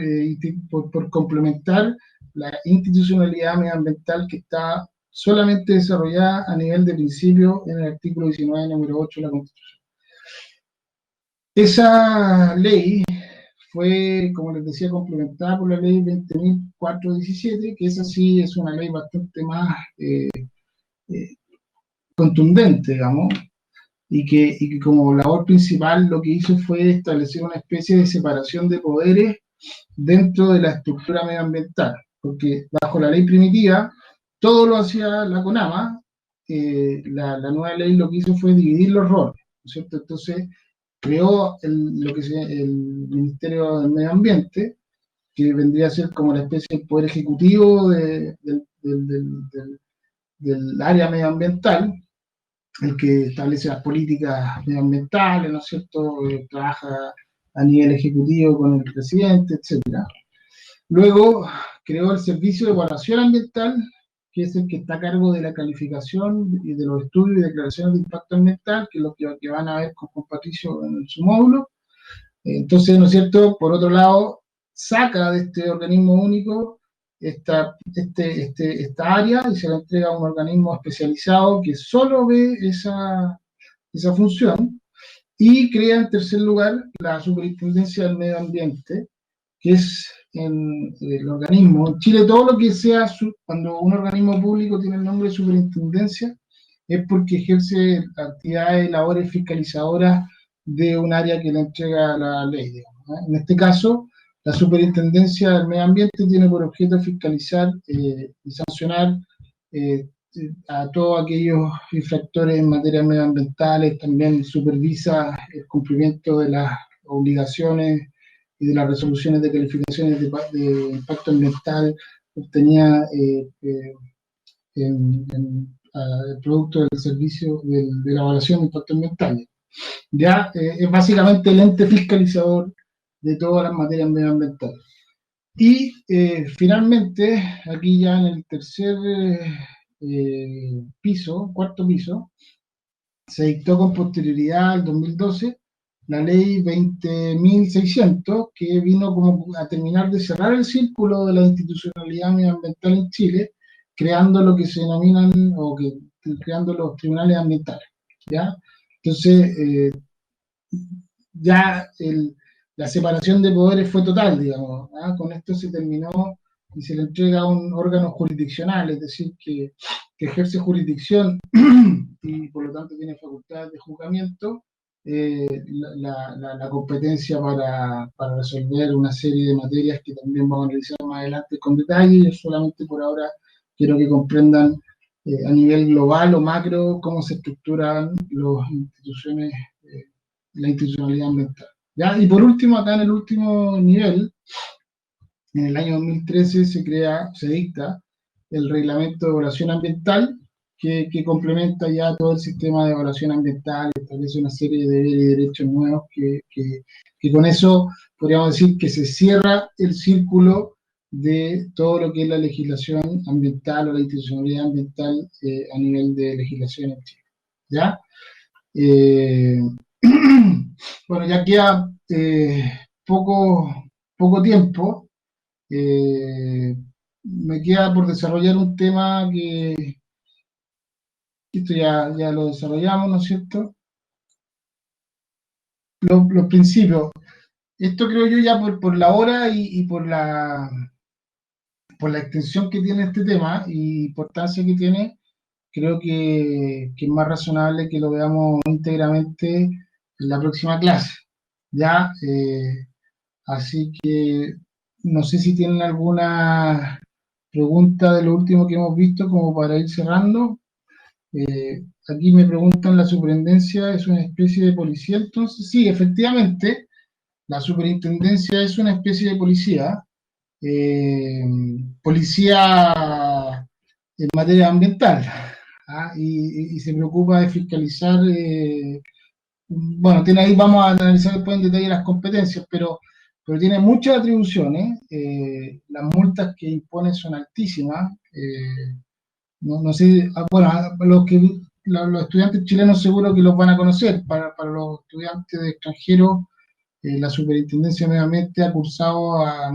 complementar la institucionalidad medioambiental que está solamente desarrollada a nivel de principio en el artículo 19, número 8 de la Constitución. Esa ley fue, como les decía, complementada por la ley 20.417, que esa sí es una ley bastante más contundente, digamos, y que como labor principal lo que hizo fue establecer una especie de separación de poderes dentro de la estructura medioambiental, porque bajo la ley primitiva todo lo hacía la CONAMA. La nueva ley lo que hizo fue dividir los roles, ¿no es cierto? Entonces creó el Ministerio del Medio Ambiente, que vendría a ser como la especie de poder ejecutivo del área medioambiental, el que establece las políticas medioambientales, ¿no es cierto? Trabaja a nivel ejecutivo con el presidente, etc. Luego creó el Servicio de Evaluación Ambiental, que es el que está a cargo de la calificación y de los estudios y declaraciones de impacto ambiental, que es lo que van a ver con Patricio en su módulo. Entonces, ¿no es cierto?, por otro lado, saca de este organismo único esta área y se la entrega a un organismo especializado que solo ve esa función, y crea en tercer lugar la Superintendencia del Medio Ambiente, que es el organismo. En Chile, todo lo que sea, cuando un organismo público tiene el nombre de superintendencia, es porque ejerce actividades, labores fiscalizadoras de un área que le entrega la ley, digamos, ¿no? En este caso, la Superintendencia del Medio Ambiente tiene por objeto fiscalizar y sancionar eh, a todos aquellos infractores en materia medioambientales, también supervisa el cumplimiento de las obligaciones y de las resoluciones de calificaciones de impacto ambiental obtenía el producto del servicio de la evaluación de impacto ambiental. Ya es básicamente el ente fiscalizador de todas las materias medioambientales. Y finalmente, aquí ya en el tercer cuarto piso, se dictó con posterioridad al 2012 la ley 20.600, que vino como a terminar de cerrar el círculo de la institucionalidad medioambiental en Chile, creando lo que se denominan, creando los tribunales ambientales, ¿ya? Entonces, ya la separación de poderes fue total, digamos, ¿ah? Con esto se terminó y se le entrega a un órgano jurisdiccional, es decir, que ejerce jurisdicción y por lo tanto tiene facultades de juzgamiento, la competencia para resolver una serie de materias que también vamos a analizar más adelante con detalle. Yo solamente por ahora quiero que comprendan a nivel global o macro cómo se estructuran las instituciones, la institucionalidad ambiental, ¿ya? Y por último, acá en el último nivel, en el año 2013 se dicta el reglamento de evaluación ambiental, que complementa ya todo el sistema de evaluación ambiental, establece una serie de deberes y derechos nuevos que con eso podríamos decir que se cierra el círculo de todo lo que es la legislación ambiental o la institucionalidad ambiental a nivel de legislación en Chile, ¿ya? Bueno, ya queda poco tiempo. Me queda por desarrollar un tema que esto ya lo desarrollamos, ¿no es cierto? Los principios. Esto creo yo ya por la hora y por la extensión que tiene este tema y importancia que tiene, creo que es más razonable que lo veamos íntegramente en la próxima clase, ¿ya? Así que no sé si tienen alguna pregunta de lo último que hemos visto como para ir cerrando. Aquí me preguntan, ¿la superintendencia es una especie de policía? Entonces, sí, efectivamente, la superintendencia es una especie de policía, policía en materia ambiental, ¿ah? Y se preocupa de fiscalizar, bueno, tiene ahí, vamos a analizar después en detalle las competencias, pero tiene muchas atribuciones, las multas que impone son altísimas, no sé, bueno, los estudiantes chilenos seguro que los van a conocer, para los estudiantes de extranjeros, la Superintendencia de Medio Ambiente ha cursado a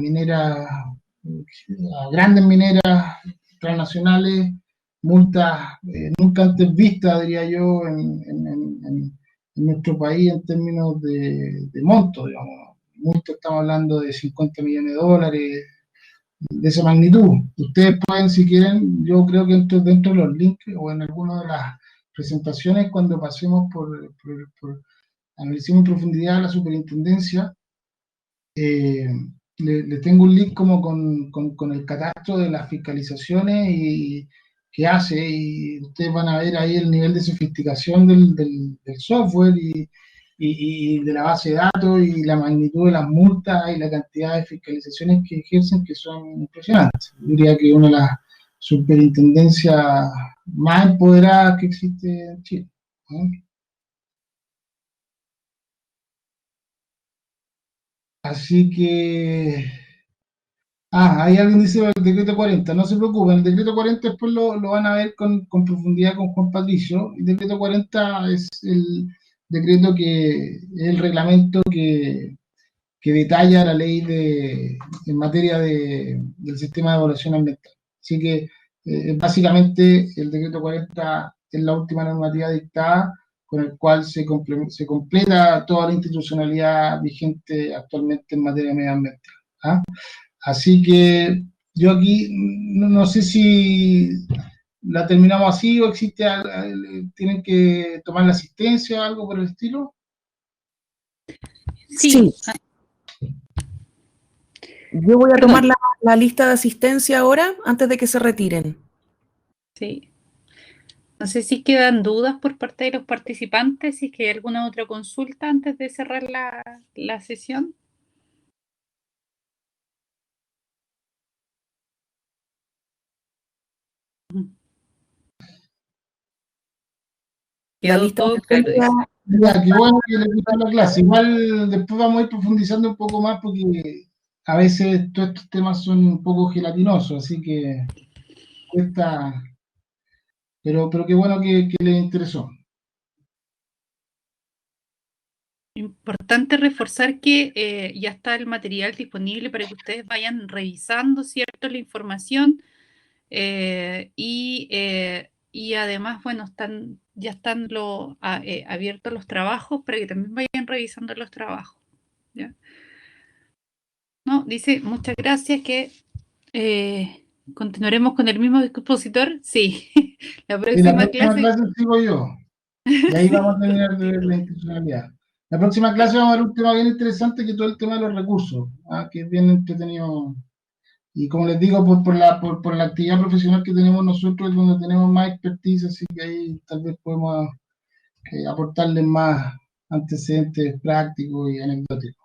grandes mineras transnacionales, multas nunca antes vistas, diría yo, en nuestro país en términos de monto, digamos. Multas, estamos hablando de 50 millones de dólares, de esa magnitud. Ustedes pueden, si quieren, yo creo que dentro de los links o en alguna de las presentaciones, cuando pasemos analicemos en profundidad la superintendencia, le tengo un link como con el catastro de las fiscalizaciones que hace, y ustedes van a ver ahí el nivel de sofisticación del software y de la base de datos y la magnitud de las multas y la cantidad de fiscalizaciones que ejercen, que son impresionantes. Yo diría que una de las superintendencias más empoderadas que existe en Chile, ¿no? Así que... ahí alguien dice el decreto 40, no se preocupen, el decreto 40 después lo van a ver con profundidad con Juan Patricio. El decreto 40 es el decreto es el reglamento que que detalla la ley en materia del sistema de evaluación ambiental. Así que básicamente el decreto 40 es la última normativa dictada con el cual se completa toda la institucionalidad vigente actualmente en materia medioambiental. ¿Ah? Así que yo aquí no sé si la terminamos así o existe, tienen que tomar la asistencia o algo por el estilo. Sí. Yo voy a tomar la lista de asistencia ahora, antes de que se retiren. Sí. No sé si quedan dudas por parte de los participantes, si es que hay alguna otra consulta antes de cerrar la sesión. La Quedó lista todo de claro. asistencia. Ya, qué bueno que les gustó la clase. Igual después vamos a ir profundizando un poco más porque a veces todos estos temas son un poco gelatinosos, así que cuesta, pero qué bueno que les interesó. Importante reforzar que ya está el material disponible para que ustedes vayan revisando, ¿cierto?, la información y además, bueno, ya están abiertos los trabajos para que también vayan revisando los trabajos. ¿Ya? No, dice, muchas gracias, que continuaremos con el mismo expositor. Sí, la Y la próxima próxima clase. clase sigo yo, y ahí vamos a terminar de ver la institucionalidad. La próxima clase vamos a ver un tema bien interesante, que es todo el tema de los recursos, que es bien entretenido. Y como les digo, por la actividad profesional que tenemos nosotros, es donde tenemos más expertise, así que ahí tal vez podemos aportarles más antecedentes prácticos y anecdóticos.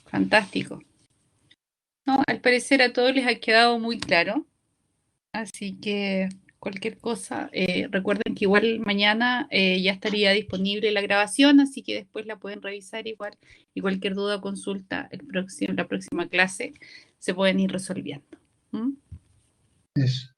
Fantástico. No, al parecer a todos les ha quedado muy claro, así que cualquier cosa, recuerden que igual mañana ya estaría disponible la grabación, así que después la pueden revisar igual y cualquier duda o consulta la próxima clase se pueden ir resolviendo. ¿Mm? Eso.